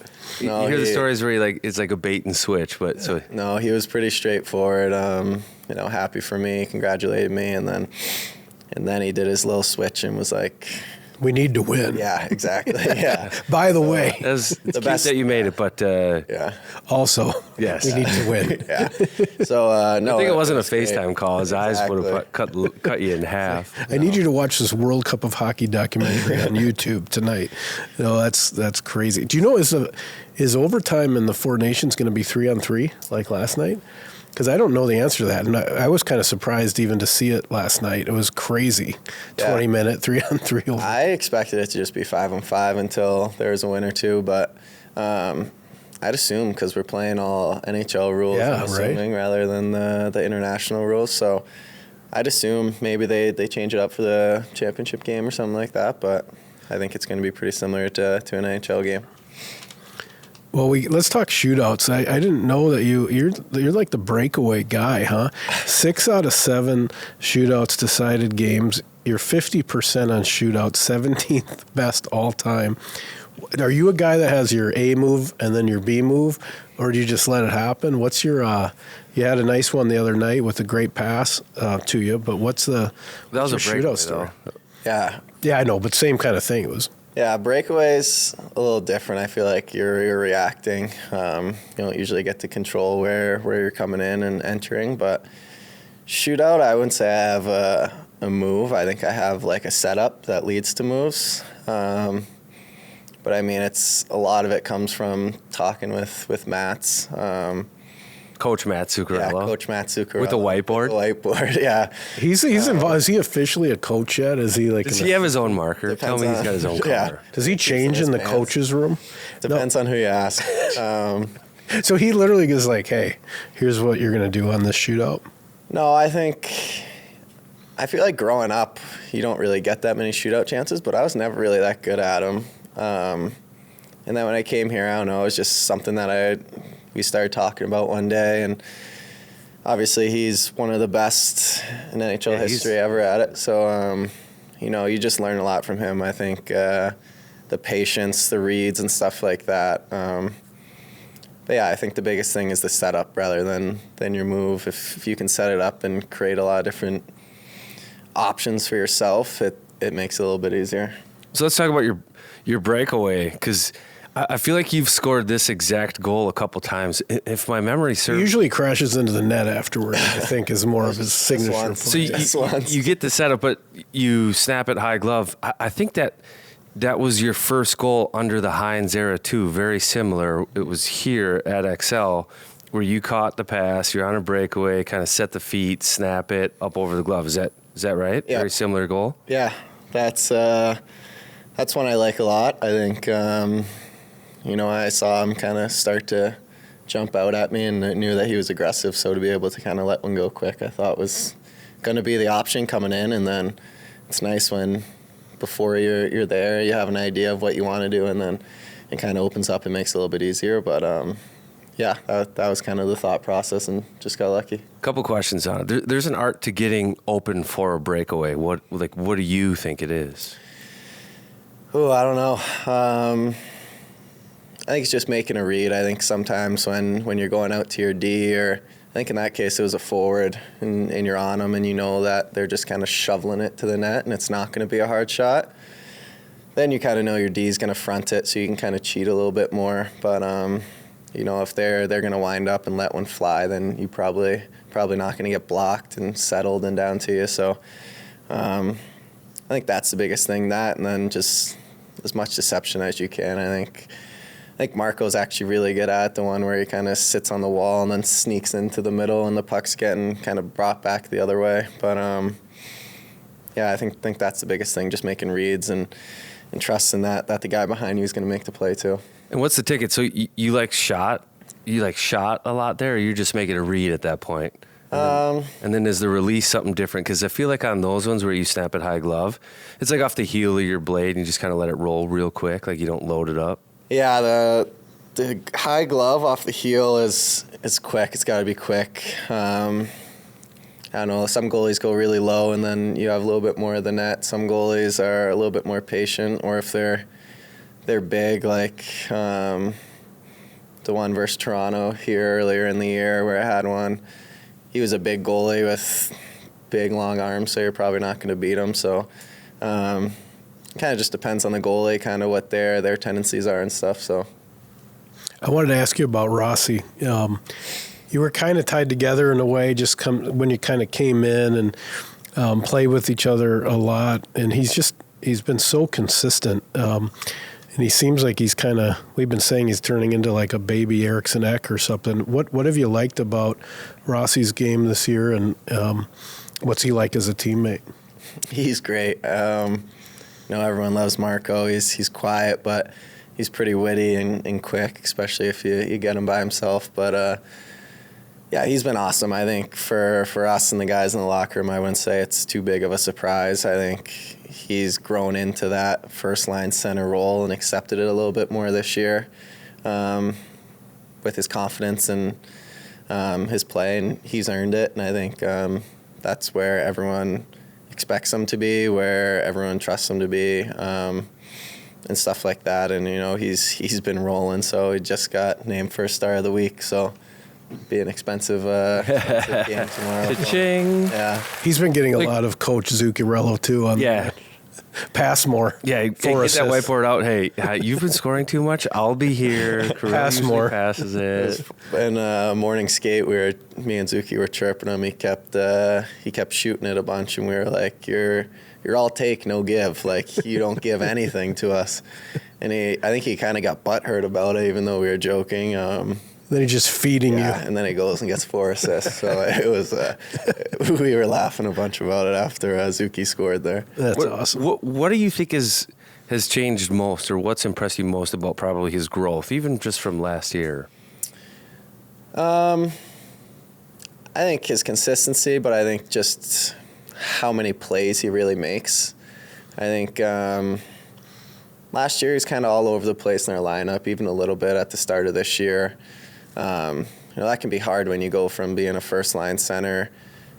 No, you hear the stories where it's like a bait and switch, but so no, he was pretty straightforward. Happy for me, congratulated me, and then he did his little switch and was like, We need to win. Yeah, exactly. Yeah. By the way, It's cute best- that you made it, but Yeah. also, Yes. we need to win. Yeah. So no, I think it wasn't a was great. FaceTime call. His eyes would Exactly. have cut you in half. I need you to watch this World Cup of Hockey documentary on YouTube tonight. That's crazy. Do you know is overtime in the Four Nations going to be 3-on-3 like last night? Because I don't know the answer to that, and I was kind of surprised even to see it last night. It was crazy, 20-minute 3-on-3 over. I expected it to just be 5-on-5 until there was a win or two, but I'd assume because we're playing all NHL rules, Yeah, I'm assuming, rather than the international rules. So I'd assume maybe they change it up for the championship game or something like that, but I think it's going to be pretty similar to an NHL game. Well, let's talk shootouts. I didn't know that you're like the breakaway guy, huh? 6 out of 7 shootouts decided games. You're 50% on shootouts, 17th best all time. Are you a guy that has your A move and then your B move, or do you just let it happen? What's your? You had a nice one the other night with a great pass to you, but what's the? That was a what's your breakaway, shootout story? Yeah. Yeah, I know, but same kind of thing. It was. Yeah, breakaways a little different. I feel like you're reacting. You don't usually get to control where you're coming in and entering, but shootout, I wouldn't say I have a move. I think I have like a setup that leads to moves. But I mean, a lot of it comes from talking with Matt's. Coach Matt Zuccarello. Yeah, Coach Matt Zuccarello. With a whiteboard? With a whiteboard, yeah. He's involved. Is he officially a coach yet? Is he like? Does he have his own marker? Tell Depends me he's on- got his own yeah. color. Does he change his in the pants. coach's room? Depends on who you ask. So he literally goes like, "Hey, here's what you're gonna do on this shootout." No, I feel like growing up, you don't really get that many shootout chances, but I was never really that good at them. And then when I came here, I don't know, it was just something that we started talking about one day, and obviously he's one of the best in NHL history ever at it. So, you just learn a lot from him. I think the patience, the reads, and stuff like that. But yeah, I think the biggest thing is the setup rather than your move. If you can set it up and create a lot of different options for yourself, it makes it a little bit easier. So let's talk about your breakaway, because I feel like you've scored this exact goal a couple times. If my memory He serves, usually crashes into the net afterwards. I think is more of his signature. once. so play. you get the setup, but you snap it high glove. I think that was your first goal under the Hines era too. Very similar. It was here at XL where you caught the pass. You're on a breakaway, kind of set the feet, snap it up over the glove. Is that right? Yeah. Very similar goal. Yeah, that's one I like a lot. I think I saw him kind of start to jump out at me, and I knew that he was aggressive. So to be able to kind of let one go quick, I thought was going to be the option coming in. And then it's nice when before you're there, you have an idea of what you want to do, and then it kind of opens up and makes it a little bit easier. But yeah, that was kind of the thought process, and just got lucky. Couple questions on it. There's an art to getting open for a breakaway. What do you think it is? Oh, I don't know. I think it's just making a read. I think sometimes when you're going out to your D, or I think in that case it was a forward, and you're on them and you know that they're just kind of shoveling it to the net and it's not going to be a hard shot, then you kind of know your D is going to front it, so you can kind of cheat a little bit more. But if they're going to wind up and let one fly, then you probably not going to get blocked and settled and down to you. So I think that's the biggest thing, that, and then just as much deception as you can. I think Marco's actually really good at the one where he kind of sits on the wall and then sneaks into the middle and the puck's getting kind of brought back the other way. But yeah, I think that's the biggest thing, just making reads and trusting that the guy behind you is going to make the play too. And what's the ticket? So you shot a lot there, or you're just making a read at that point? And then is the release something different? Because I feel like on those ones where you snap it high glove, it's like off the heel of your blade and you just kind of let it roll real quick, like you don't load it up. Yeah, the high glove off the heel is quick. It's got to be quick. I don't know, some goalies go really low and then you have a little bit more of the net. Some goalies are a little bit more patient, or if they're big, like the one versus Toronto here earlier in the year where I had one. He was a big goalie with big, long arms, so you're probably not going to beat him. So, kind of just depends on the goalie, kind of what their tendencies are and stuff. So I wanted to ask you about Rossi. You were kind of tied together in a way, just when you kind of came in and played with each other a lot, and he's been so consistent. And he seems like we've been saying he's turning into like a baby Eriksson Ek or something. What have you liked about Rossi's game this year, and what's he like as a teammate? He's great. Everyone loves Marco. He's quiet, but he's pretty witty and quick, especially if you get him by himself. But he's been awesome. I think for us and the guys in the locker room, I wouldn't say it's too big of a surprise. I think he's grown into that first-line center role and accepted it a little bit more this year with his confidence and his play, and he's earned it. And I think that's where everyone expects him to be, where everyone trusts him to be, and stuff like that. And, he's been rolling, so he just got named first star of the week, so be an expensive game tomorrow. Cha-ching. Yeah. He's been getting a lot of Coach Zuccarello, too, on pass more. Yeah, get that whiteboard out. Hey, you've been scoring too much. I'll be here. Pass more. Passes it. In morning skate, me and Zuki were chirping him. He kept shooting it a bunch, and we were like, "You're all take, no give. Like, you don't give anything to us." And I think he kind of got butthurt about it, even though we were joking. Then he's just feeding you. And then he goes and gets 4 assists. So it was, we were laughing a bunch about it after Zuki scored there. That's awesome. What do you think has changed most, or what's impressed you most about probably his growth, even just from last year? I think his consistency, but I think just how many plays he really makes. I think last year he's kind of all over the place in our lineup, even a little bit at the start of this year. That can be hard when you go from being a first-line center.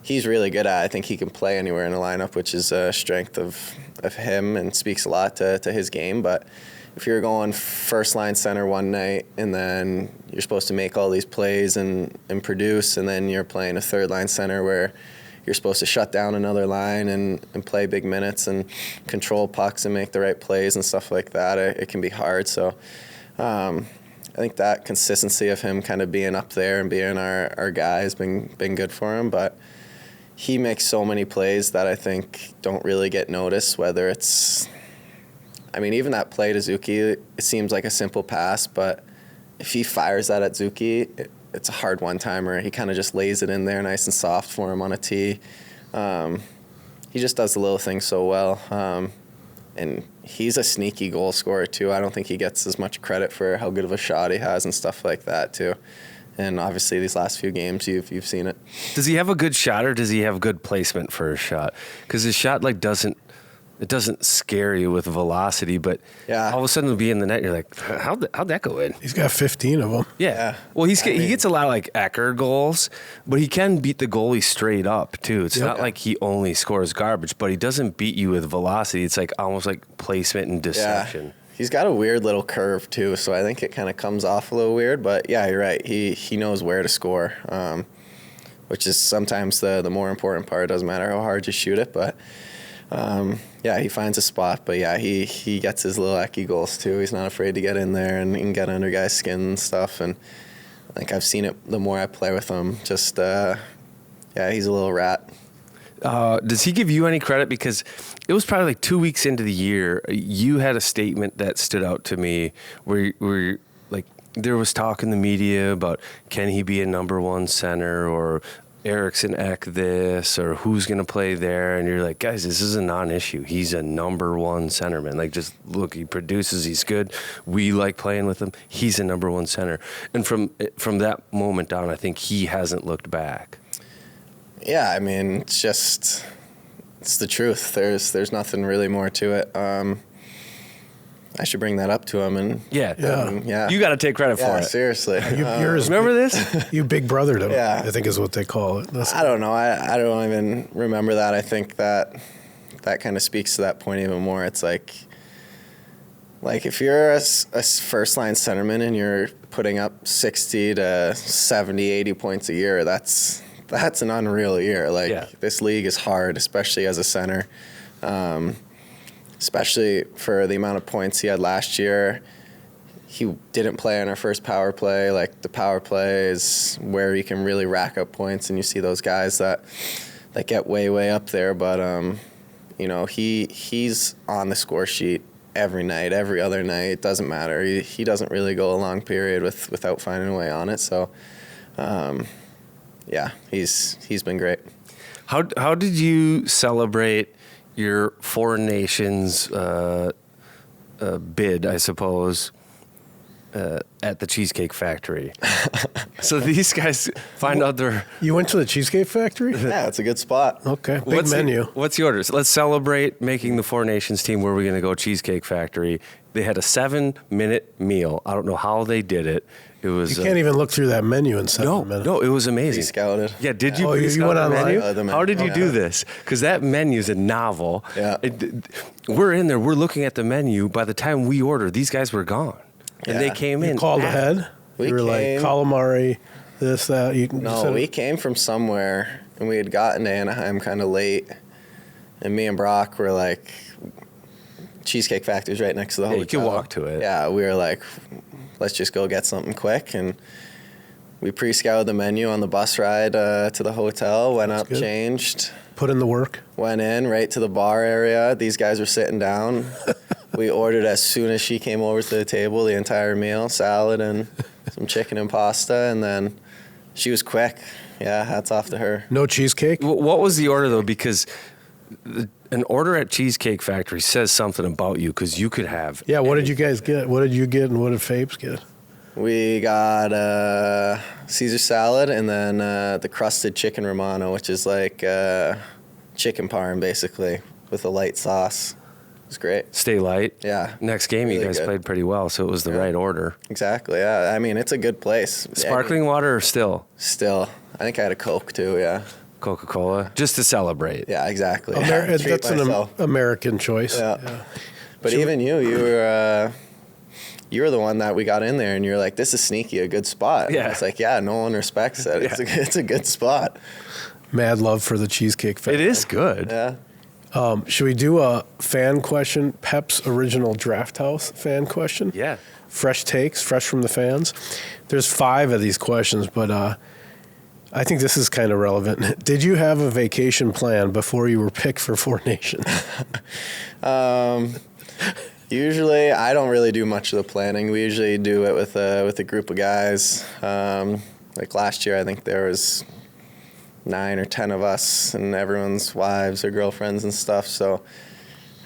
He's really good at it. I think he can play anywhere in the lineup, which is a strength of him and speaks a lot to his game. But if you're going first-line center one night and then you're supposed to make all these plays and produce, and then you're playing a third-line center where you're supposed to shut down another line and play big minutes and control pucks and make the right plays and stuff like that, it can be hard. So I think that consistency of him kind of being up there and being our guy has been good for him. But he makes so many plays that I think don't really get noticed, whether it's, even that play to Zuki, it seems like a simple pass, but if he fires that at Zuki, it's a hard one-timer. He kind of just lays it in there nice and soft for him on a tee. He just does the little things so well. And he's a sneaky goal scorer, too. I don't think he gets as much credit for how good of a shot he has and stuff like that, too. And obviously these last few games, you've seen it. Does he have a good shot, or does he have good placement for his shot? Because his shot doesn't scare you with velocity, but all of a sudden it'll be in the net. And you're like, how'd that go in? He's got 15 of them. Yeah. Well, he gets a lot of like Ecker goals, but he can beat the goalie straight up too. It's not like he only scores garbage, but he doesn't beat you with velocity. It's like almost like placement and deception. Yeah. He's got a weird little curve too, so I think it kind of comes off a little weird. But yeah, you're right. He knows where to score, which is sometimes the more important part. It doesn't matter how hard you shoot it, but. He finds a spot, but he gets his little Ecky goals too. He's not afraid to get in there and get under guys' skin and stuff. And I think I've seen it the more I play with him. Just, he's a little rat. Does he give you any credit? Because it was probably like 2 weeks into the year, you had a statement that stood out to me where like there was talk in the media about can he be a number one center, or Eriksson Ek this, or who's going to play there, and you're like, guys, this is a non-issue. He's a number one centerman. Like, just look, he produces, he's good. We like playing with him. He's a number one center. And from that moment on, I think he hasn't looked back. Yeah, it's the truth. There's nothing really more to it. I should bring that up to him, and you got to take credit for it. Seriously. Remember this? You big brothered him. Yeah, I think is what they call it. I don't know. I don't even remember that. I think that kind of speaks to that point even more. It's like if you're a first line centerman and you're putting up 60 to 70, 80 points a year, that's an unreal year. This league is hard, especially as a center. especially for the amount of points he had last year. He didn't play on our first power play. Like, the power play is where you can really rack up points, and you see those guys that get way up there. But you know, he's on the score sheet every night, every other night. It doesn't matter. He doesn't really go a long period without finding a way on it. So yeah, he's been great. How did you celebrate your Four Nations bid, I suppose, at the Cheesecake Factory? So these guys find out they're... You went to the Cheesecake Factory? Yeah, it's a good spot. Okay, big menu. What's the order? So let's celebrate making the Four Nations team. Where are we going to go? Cheesecake Factory. They had a 7-minute meal. I don't know how they did it. It was... You can't even look through that menu in 7 minutes. No, it was amazing. Scouted. Yeah, did you? Oh, you went the online? menu? How did you do this? Because that menu's a novel. Yeah. We're in there. We're looking at the menu. By the time we ordered, these guys were gone, and they Yeah. came You in. called ahead? We You were like, came- calamari, this, that. No, we came from somewhere, and we had gotten to Anaheim kind of late. And me and Brock were like, Cheesecake Factory's right next to the Yeah, hotel. you can walk to it. Yeah, we were like, let's just go get something quick. And we pre-scouted the menu on the bus ride to the hotel, went up, good. changed, Put in the work. went in right to the bar area. These guys were sitting down. We ordered as soon as she came over to the table, the entire meal, salad and some chicken and pasta, and then she was quick. Yeah, hats off to her. No cheesecake? What was the order though? Because an order at Cheesecake Factory says something about you. Because you could have. Yeah, what did you guys get? What did you get and what did Fapes get? We got Caesar salad and then the crusted chicken romano, which is like chicken parm basically with a light sauce. It was great. Stay light. Yeah. Next game, you Really guys good. played pretty well, so it was the right order. Exactly. Yeah. I mean, it's a good place. Sparkling water or still? Still. I think I had a Coke too. Yeah. Coca-Cola, just to celebrate. Yeah. Exactly. Treat That's an myself. American choice. Yeah. But even you were the one that we got in there, and you're like, "This is sneaky, a good spot." Yeah. It's like, yeah, no one respects it. It's a good spot. Mad love for the Cheesecake Factory. It is good. Yeah. Should we do a fan question? Pep's original Draft House fan question? Yeah. Fresh takes, fresh from the fans. There's 5 of these questions, but I think this is kind of relevant. Did you have a vacation plan before you were picked for Four Nations? Usually, I don't really do much of the planning. We usually do it with a group of guys. Like last year, I think there was 9 or 10 of us, and everyone's wives or girlfriends and stuff. So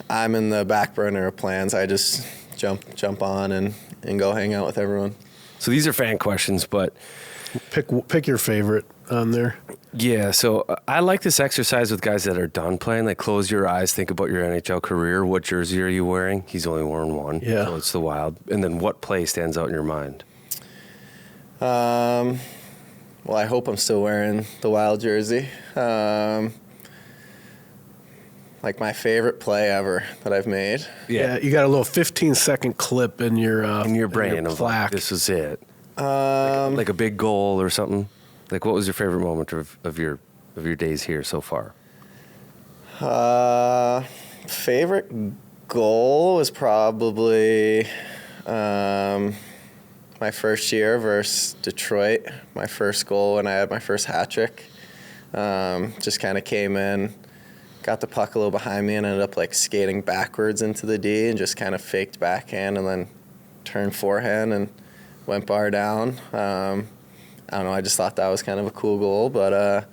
I'm in the back burner of plans. I just jump on and go hang out with everyone. So these are fan questions, but Pick your favorite on there. yeah, so I like this exercise with guys that are done playing. Like, close your eyes, think about your NHL career. What jersey are you wearing? He's only worn one. Yeah. So it's the Wild. And then what play stands out in your mind? Well, I hope I'm still wearing the Wild jersey. Like my favorite play ever that I've made. Yeah, you got a little 15-second clip in your brain of plaque. like, this was it. Like a big goal or something. Like, what was your favorite moment of your days here so far? Favorite goal was probably my first year versus Detroit. My first goal when I had my first hat trick. Just kind of came in, got the puck a little behind me, and ended up like skating backwards into the D and just kind of faked backhand and then turned forehand and went bar down. I don't know. I just thought that was kind of a cool goal, but I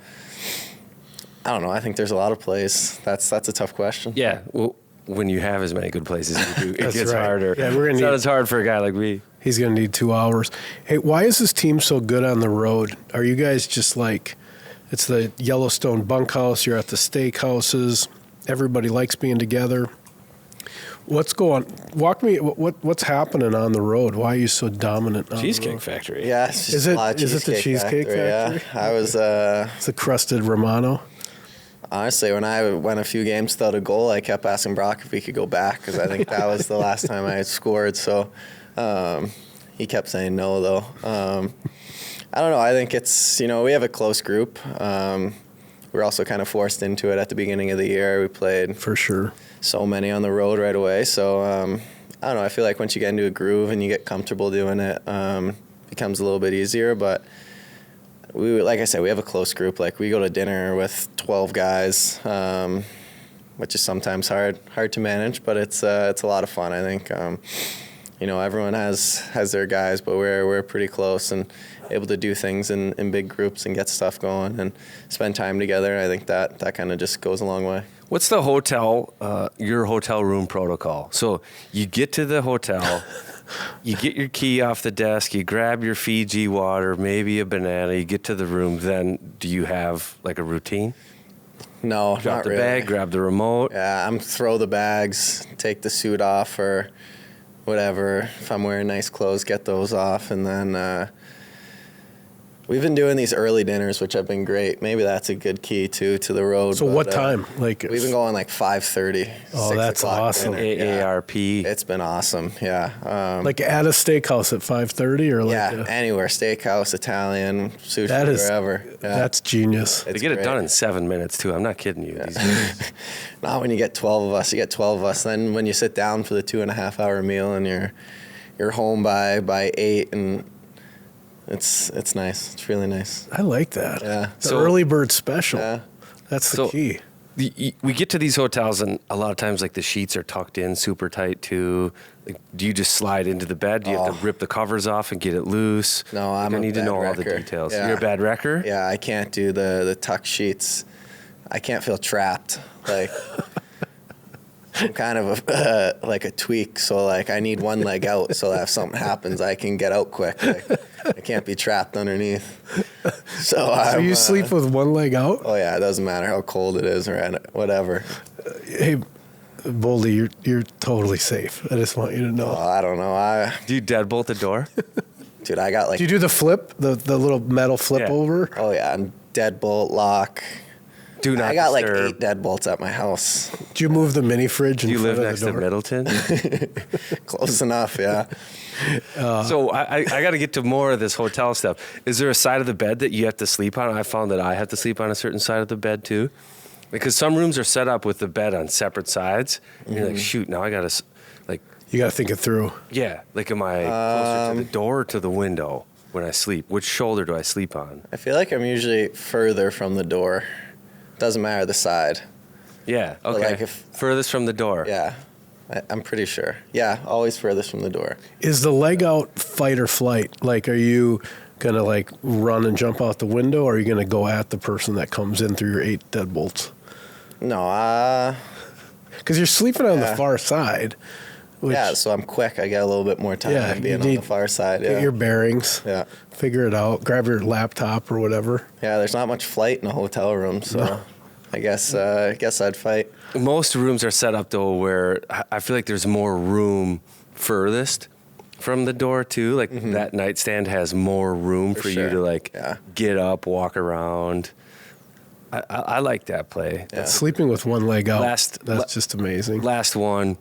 don't know. I think there's a lot of plays. That's a tough question. Yeah. Well, when you have as many good plays as you do, it That's gets right. harder. Yeah, we're gonna it's not need- as hard for a guy like me. He's going to need 2 hours. Hey, why is this team so good on the road? Are you guys just like, it's the Yellowstone bunkhouse, you're at the steakhouses, everybody likes being together. What's going? Walk me. What's happening on the road? Why are you so dominant? On Cheesecake the road? Factory. Yeah, it's just Is a it- lot of is it the Cheesecake Factory? Yeah, I was It's a crusted Romano. honestly when I went a few games without a goal, I kept asking Brock if we could go back because I think that was the last time I had scored. So he kept saying no, though. I don't know. I think it's we have a close group. we're also kind of forced into it at the beginning of the year. We played For sure. so many on the road right away. So I don't know. I feel like once you get into a groove and you get comfortable doing it, it becomes a little bit easier. But like I said, we have a close group. Like, we go to dinner with 12 guys, which is sometimes hard to manage, but it's a lot of fun. I think everyone has their guys, but we're pretty close and able to do things in big groups and get stuff going and spend time together. I think that kind of just goes a long way. What's the your hotel room protocol? So you get to the hotel, you get your key off the desk, you grab your Fiji water, maybe a banana, you get to the room. Then do you have like a routine? No, Drop not the really. bag, grab the remote. Yeah, I'm throw the bags, take the suit off or whatever. If I'm wearing nice clothes, get those off, and then we've been doing these early dinners, which have been great. Maybe that's a good key too to the road. So what time? Like, we've been going like 5:30. Oh, 6 that's o'clock awesome. dinner. AARP. It's been awesome. Yeah. like at a steakhouse at 5:30 or like Yeah, anywhere, steakhouse, Italian, sushi, that is wherever. Yeah. that's genius. They It's get it great. done in 7 minutes too. I'm not kidding you. These guys. Not when you get 12 of us. You get 12 of us. Then when you sit down for the 2.5-hour meal and you're home by 8, and it's nice. It's really nice. I like that. Yeah. The So- early bird special. Yeah. That's the So- key. We get to these hotels, and a lot of times, like, the sheets are tucked in super tight too. Like, do you just slide into the bed? Do you have to rip the covers off and get it loose? No, Like, I'm I a need to bad know all the wrecker. details. Yeah. You're a bad wrecker? Yeah, I can't do the tuck sheets. I can't feel trapped. Like, I'm kind of like a tweak, so like I need one leg out so that if something happens, I can get out quick. Like, I can't be trapped underneath. So You sleep with one leg out? Oh yeah, it doesn't matter how cold it is or whatever. Hey, Boldy, you're totally safe. I just want you to know. Oh, I don't know. Do you deadbolt the door? Dude, I got like. Do you do the flip, the little metal flip Yeah. over? Oh yeah, and deadbolt lock. Do not I got like disturb. 8 deadbolts at my house. Do you move the mini fridge in Do you front live of next the to door? Middleton? Close enough, yeah. So I got to get to more of this hotel stuff. Is there a side of the bed that you have to sleep on? I found that I have to sleep on a certain side of the bed too, because some rooms are set up with the bed on separate sides. And you're like, shoot, now I got to, like, You got to think it through. yeah, like, am I closer to the door or to the window when I sleep? Which shoulder do I sleep on? I feel like I'm usually further from the door. Doesn't matter the side. Yeah, But, okay. like, if- Furthest from the door. Yeah, I'm pretty sure. Yeah, always furthest from the door. Is the leg out fight or flight? Like, are you going to like run and jump out the window, or are you going to go at the person that comes in through your 8 deadbolts? No, Because you're sleeping on the Yeah. far side. Which, yeah, so I'm quick. I get a little bit more time Yeah, you being on the need- far side. Get Yeah. your bearings. Yeah. Figure it out. Grab your laptop or whatever. Yeah, there's not much flight in a hotel room, so No. I guess I'd fight. Most rooms are set up though where I feel like there's more room furthest from the door too. Like that nightstand has more room for you sure. to like Yeah. get up, walk around. I like that play. Yeah. Sleeping with one leg out. Last- that's just amazing. Last one.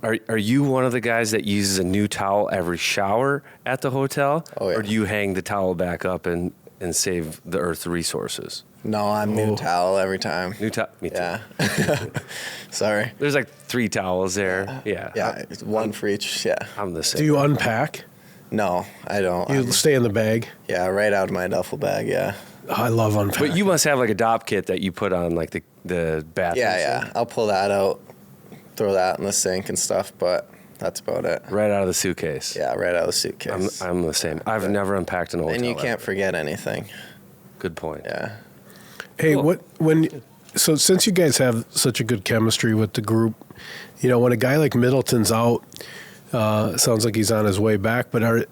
Are you one of the guys that uses a new towel every shower at the hotel? Oh, yeah. Or do you hang the towel back up and save the earth's resources? No, I'm new towel every time. New towel? Me too. Yeah. Sorry. There's like 3 towels there. Yeah. Yeah, it's one for each. Yeah. I'm the same. Do you unpack? No, I don't. You stay in the bag? Yeah, right out of my duffel bag. Yeah. Oh, I love unpacking. But you must have like a DOP kit that you put on like the bathroom. Yeah. I'll pull that out, throw that in the sink and stuff, but that's about it. Right out of the suitcase. Yeah, right out of the suitcase. I'm the same. I've never unpacked an hotel. and you can't ever. forget anything. Good point. Yeah. Hey, Cool. so since you guys have such a good chemistry with the group, you know, when a guy like Middleton's out, sounds like he's on his way back, but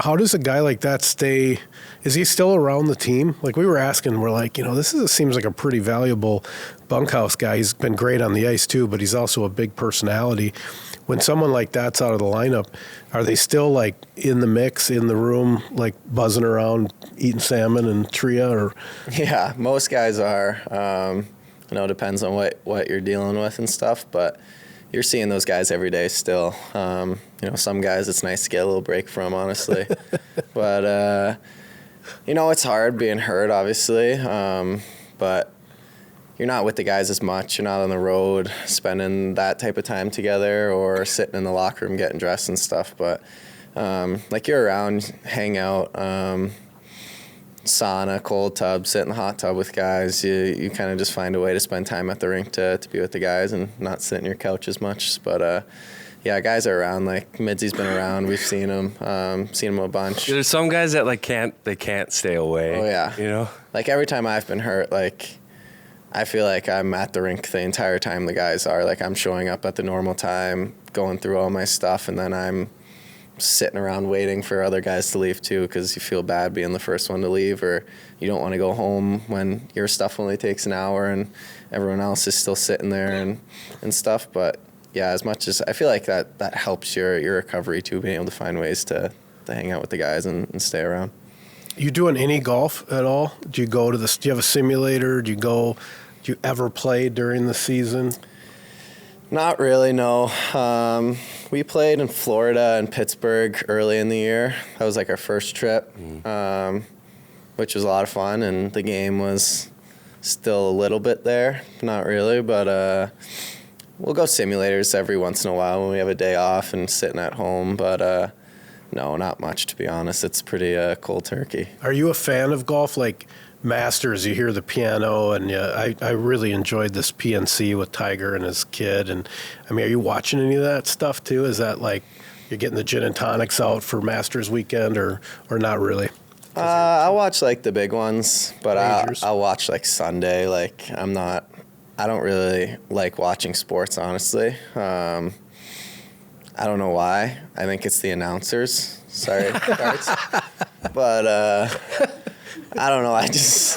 how does a guy like that stay? Is he still around the team? Like we were asking, we're like, you know, seems like a pretty valuable bunkhouse guy. He's been great on the ice too, but he's also a big personality. When someone like that's out of the lineup, are they still like in the mix, in the room, like buzzing around, eating salmon and tria, or? Yeah, most guys are. It depends on what you're dealing with and stuff, but you're seeing those guys every day still. Some guys it's nice to get a little break from, honestly. But, it's hard being hurt, obviously. But you're not with the guys as much. You're not on the road spending that type of time together or sitting in the locker room getting dressed and stuff. But like you're around, hang out, sauna, cold tub, sit in the hot tub with guys. You kind of just find a way to spend time at the rink to be with the guys and not sit in your couch as much. But yeah, guys are around. Like Midsy's been around. We've seen him a bunch. There's some guys that like can't stay away. Oh yeah, you know. Like every time I've been hurt, like I feel like I'm at the rink the entire time the guys are. Like I'm showing up at the normal time, going through all my stuff, and then I'm sitting around waiting for other guys to leave too, because you feel bad being the first one to leave, or you don't want to go home when your stuff only takes an hour and everyone else is still sitting there and stuff. But yeah, as much as I feel like that helps your recovery too, being able to find ways to hang out with the guys and stay around. You doing any golf at all? Do you go to do you have a simulator? Do you ever play during the season? Not really, no. We played in Florida and Pittsburgh early in the year. That was like our first trip, which was a lot of fun, and the game was still a little bit there. Not really, but we'll go simulators every once in a while when we have a day off and sitting at home, but no, not much, to be honest. It's pretty cold turkey. Are you a fan of golf? Like Masters, you hear the piano, and I really enjoyed this PNC with Tiger and his kid. And I mean, are you watching any of that stuff too? Is that like you're getting the gin and tonics out for Masters weekend, or not really? I watch like the big ones, but I'll watch like Sunday. Like I don't really like watching sports, honestly. I don't know why. I think it's the announcers. Sorry, cards. But I don't know. It's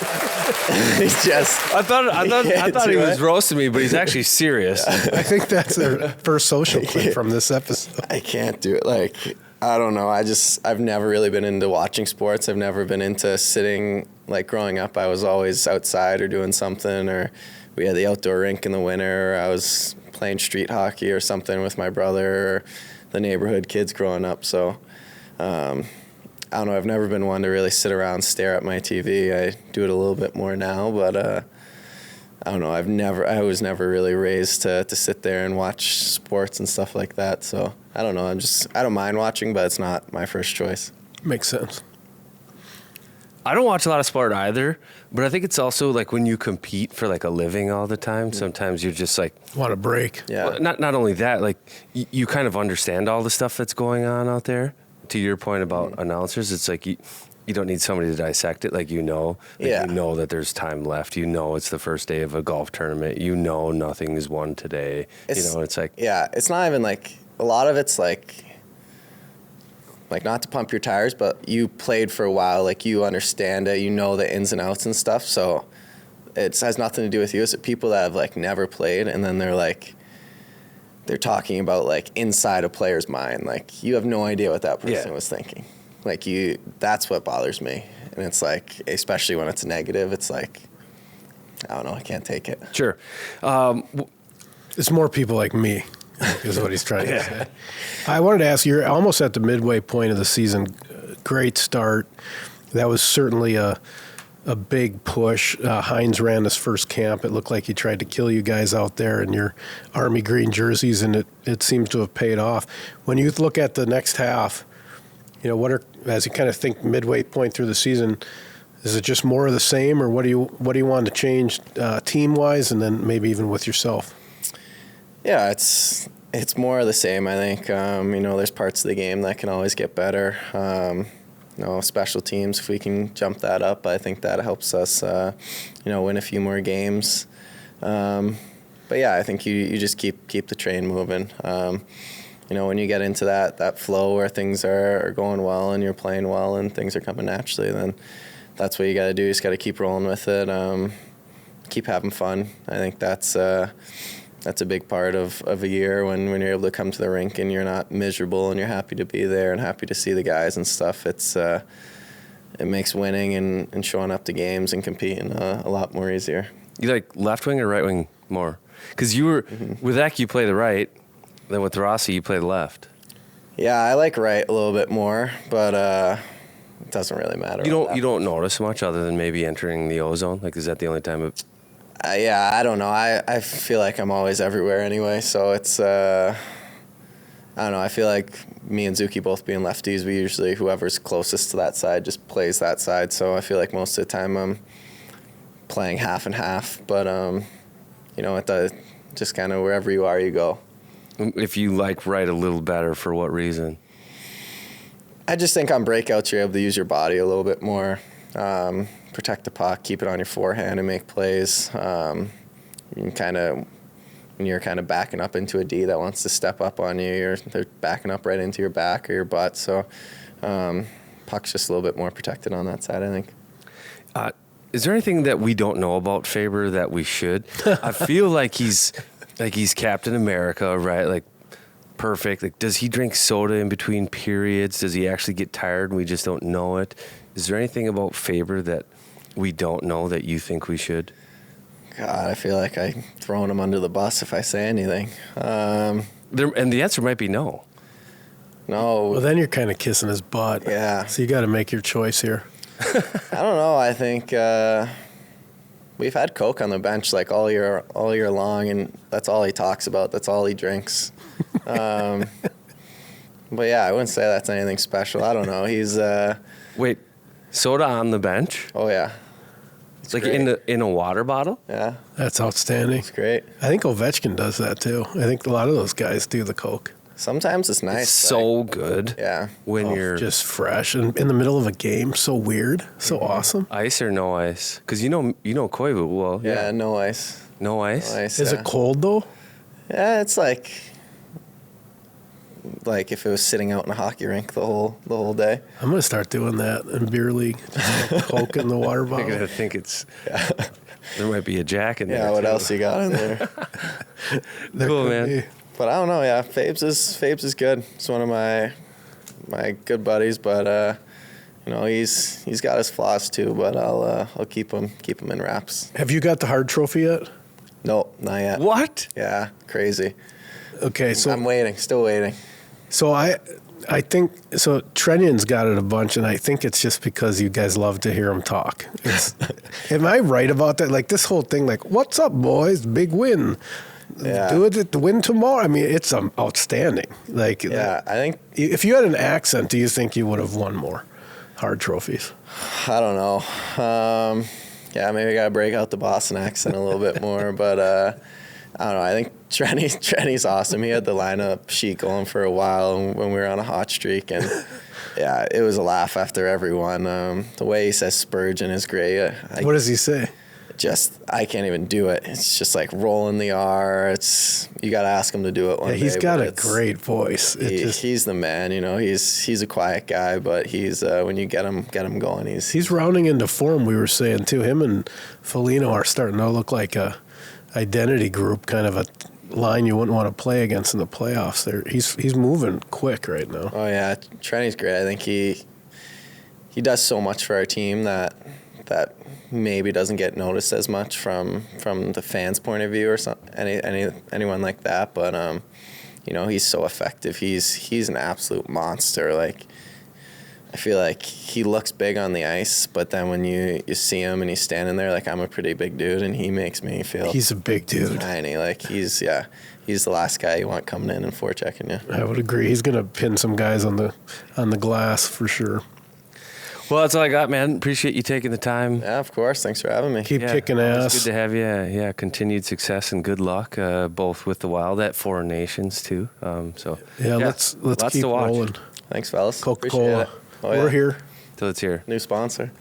just. I thought he was roasting me, but he's actually serious. I think that's their first social clip from this episode. I can't do it. Like, I don't know. I've never really been into watching sports. I've never been into sitting. Like growing up, I was always outside or doing something, or we had the outdoor rink in the winter, or I was playing street hockey or something with my brother or the neighborhood kids growing up. So I don't know. I've never been one to really sit around, stare at my TV. I do it a little bit more now, but I don't know. I was never really raised to sit there and watch sports and stuff like that. So I don't know. I don't mind watching, but it's not my first choice. Makes sense. I don't watch a lot of sport either, but I think it's also like when you compete for like a living all the time, sometimes you're just like Want a break? Yeah. Well, not only that, like you kind of understand all the stuff that's going on out there. To your point about announcers, it's like you don't need somebody to dissect it. Like you know that there's time left. You know it's the first day of a golf tournament. You know nothing is won today. It's like it's not even like a lot of it's like not to pump your tires, but you played for a while. Like you understand it. You know the ins and outs and stuff. So it has nothing to do with you. It's people that have like never played, and then they're talking about like inside a player's mind. Like you have no idea what that person was thinking. Like that's what bothers me. And it's like, especially when it's negative, it's like, I don't know, I can't take it. Sure. It's more people like me, is what he's trying to say. I wanted to ask, you're almost at the midway point of the season. Great start. That was certainly a big push. Hines ran his first camp. It looked like he tried to kill you guys out there in your Army green jerseys, and it seems to have paid off. When you look at the next half, as you kind of think midway point through the season, is it just more of the same, or what do you want to change team-wise, and then maybe even with yourself? Yeah, it's more of the same, I think. There's parts of the game that can always get better. Special teams, if we can jump that up, I think that helps us, win a few more games. But yeah, I think you just keep the train moving. When you get into that flow where things are going well and you're playing well and things are coming naturally, then that's what you got to do. You just got to keep rolling with it, keep having fun. I think that's a big part of a year when you're able to come to the rink and you're not miserable and you're happy to be there and happy to see the guys and stuff. It makes winning and showing up to games and competing a lot more easier. You like left wing or right wing more? Because you were with Eck, you play the right. Then with Rossi, you play the left. Yeah, I like right a little bit more, but it doesn't really matter. You don't notice much other than maybe entering the ozone. Like, is that the only time Yeah, I don't know. I feel like I'm always everywhere anyway, so it's I don't know. I feel like me and Zuki both being lefties, we usually, whoever's closest to that side just plays that side. So I feel like most of the time I'm playing half and half. But, you know, just kind of wherever you are, you go. If you like right a little better, for what reason? I just think on breakouts, you're able to use your body a little bit more, protect the puck, keep it on your forehand and make plays. You can kind of, when you're kind of backing up into a D that wants to step up on you, they're backing up right into your back or your butt. So puck's just a little bit more protected on that side, I think. Is there anything that we don't know about Faber that we should? I feel like he's Captain America, right? Like perfect. Like, does he drink soda in between periods? Does he actually get tired and we just don't know it? Is there anything about Faber that we don't know that you think we should? God, I feel like I'm throwing him under the bus if I say anything. And the answer might be no. No. Well, then you're kind of kissing his butt. Yeah. So you got to make your choice here. I don't know. I think we've had Coke on the bench like all year long, and that's all he talks about. That's all he drinks. But yeah, I wouldn't say that's anything special. I don't know. He's Wait, soda on the bench? oh yeah, It's like great. in a water bottle? Yeah, That's outstanding. it's great. I think Ovechkin does that too. I think a lot of those guys do the Coke. Sometimes it's nice. It's so good. Yeah. When you're Just fresh and in the middle of a game. So weird. So awesome. ice or no ice? Because you know Koivu well. Yeah, no ice. No ice? No ice. Is yeah. it cold though? Yeah, it's like if it was sitting out in a hockey rink the whole day. I'm going to start doing that in beer league. Just Coke in the water You're bottle. gonna think it's there might be a jack in there. Yeah, what too. else you got in there? That Cool, could man. be. But I don't know. Yeah, Fabes is good. He's one of my good buddies, but you know he's got his flaws too. But I'll keep him in wraps. Have you got the hard trophy yet? No, not yet. What? Yeah, crazy. Okay, so I'm waiting, still waiting. So I think so. Trennion's got it a bunch, and I think it's just because you guys love to hear him talk. Am I right about that? Like this whole thing, like, "What's up, boys? Big win. Yeah. Do it to win tomorrow." I mean, it's outstanding. Like, Yeah, I think if you had an accent, do you think you would have won more hard trophies? I don't know. Yeah, maybe I gotta break out the Boston accent a little bit more, but I don't know. I think Trenny's awesome. He had the lineup sheet going for a while when we were on a hot streak, and yeah, it was a laugh after every one. The way he says Spurgeon is great. What does he say? I can't even do it. It's just like rolling the R. You got to ask him to do it one day. He's got but a great voice. He's the man, you know. He's a quiet guy, but he's when you get him going, He's rounding into form. We were saying too. Him and Foligno are starting to look like a identity group, kind of a line you wouldn't want to play against in the playoffs. He's moving quick right now. Oh yeah, Trenny's great. I think he does so much for our team that maybe doesn't get noticed as much from the fans' point of view or anyone like that. But you know, he's so effective. He's an absolute monster. Like I feel like he looks big on the ice, but then when you see him and he's standing there, like I'm a pretty big dude, and he makes me feel He's a big dude. tiny. Like he's the last guy you want coming in and forechecking you. I would agree. He's going to pin some guys on the glass for sure. Well, that's all I got, man. Appreciate you taking the time. Yeah, of course. Thanks for having me. Keep kicking It's ass. good to have you. Yeah, continued success and good luck, both with the Wild at Foreign Nations too. Let's lots keep to watch. rolling. Thanks, fellas. Coca-Cola. Appreciate it. Oh, We're yeah. here. Till it's here. New sponsor.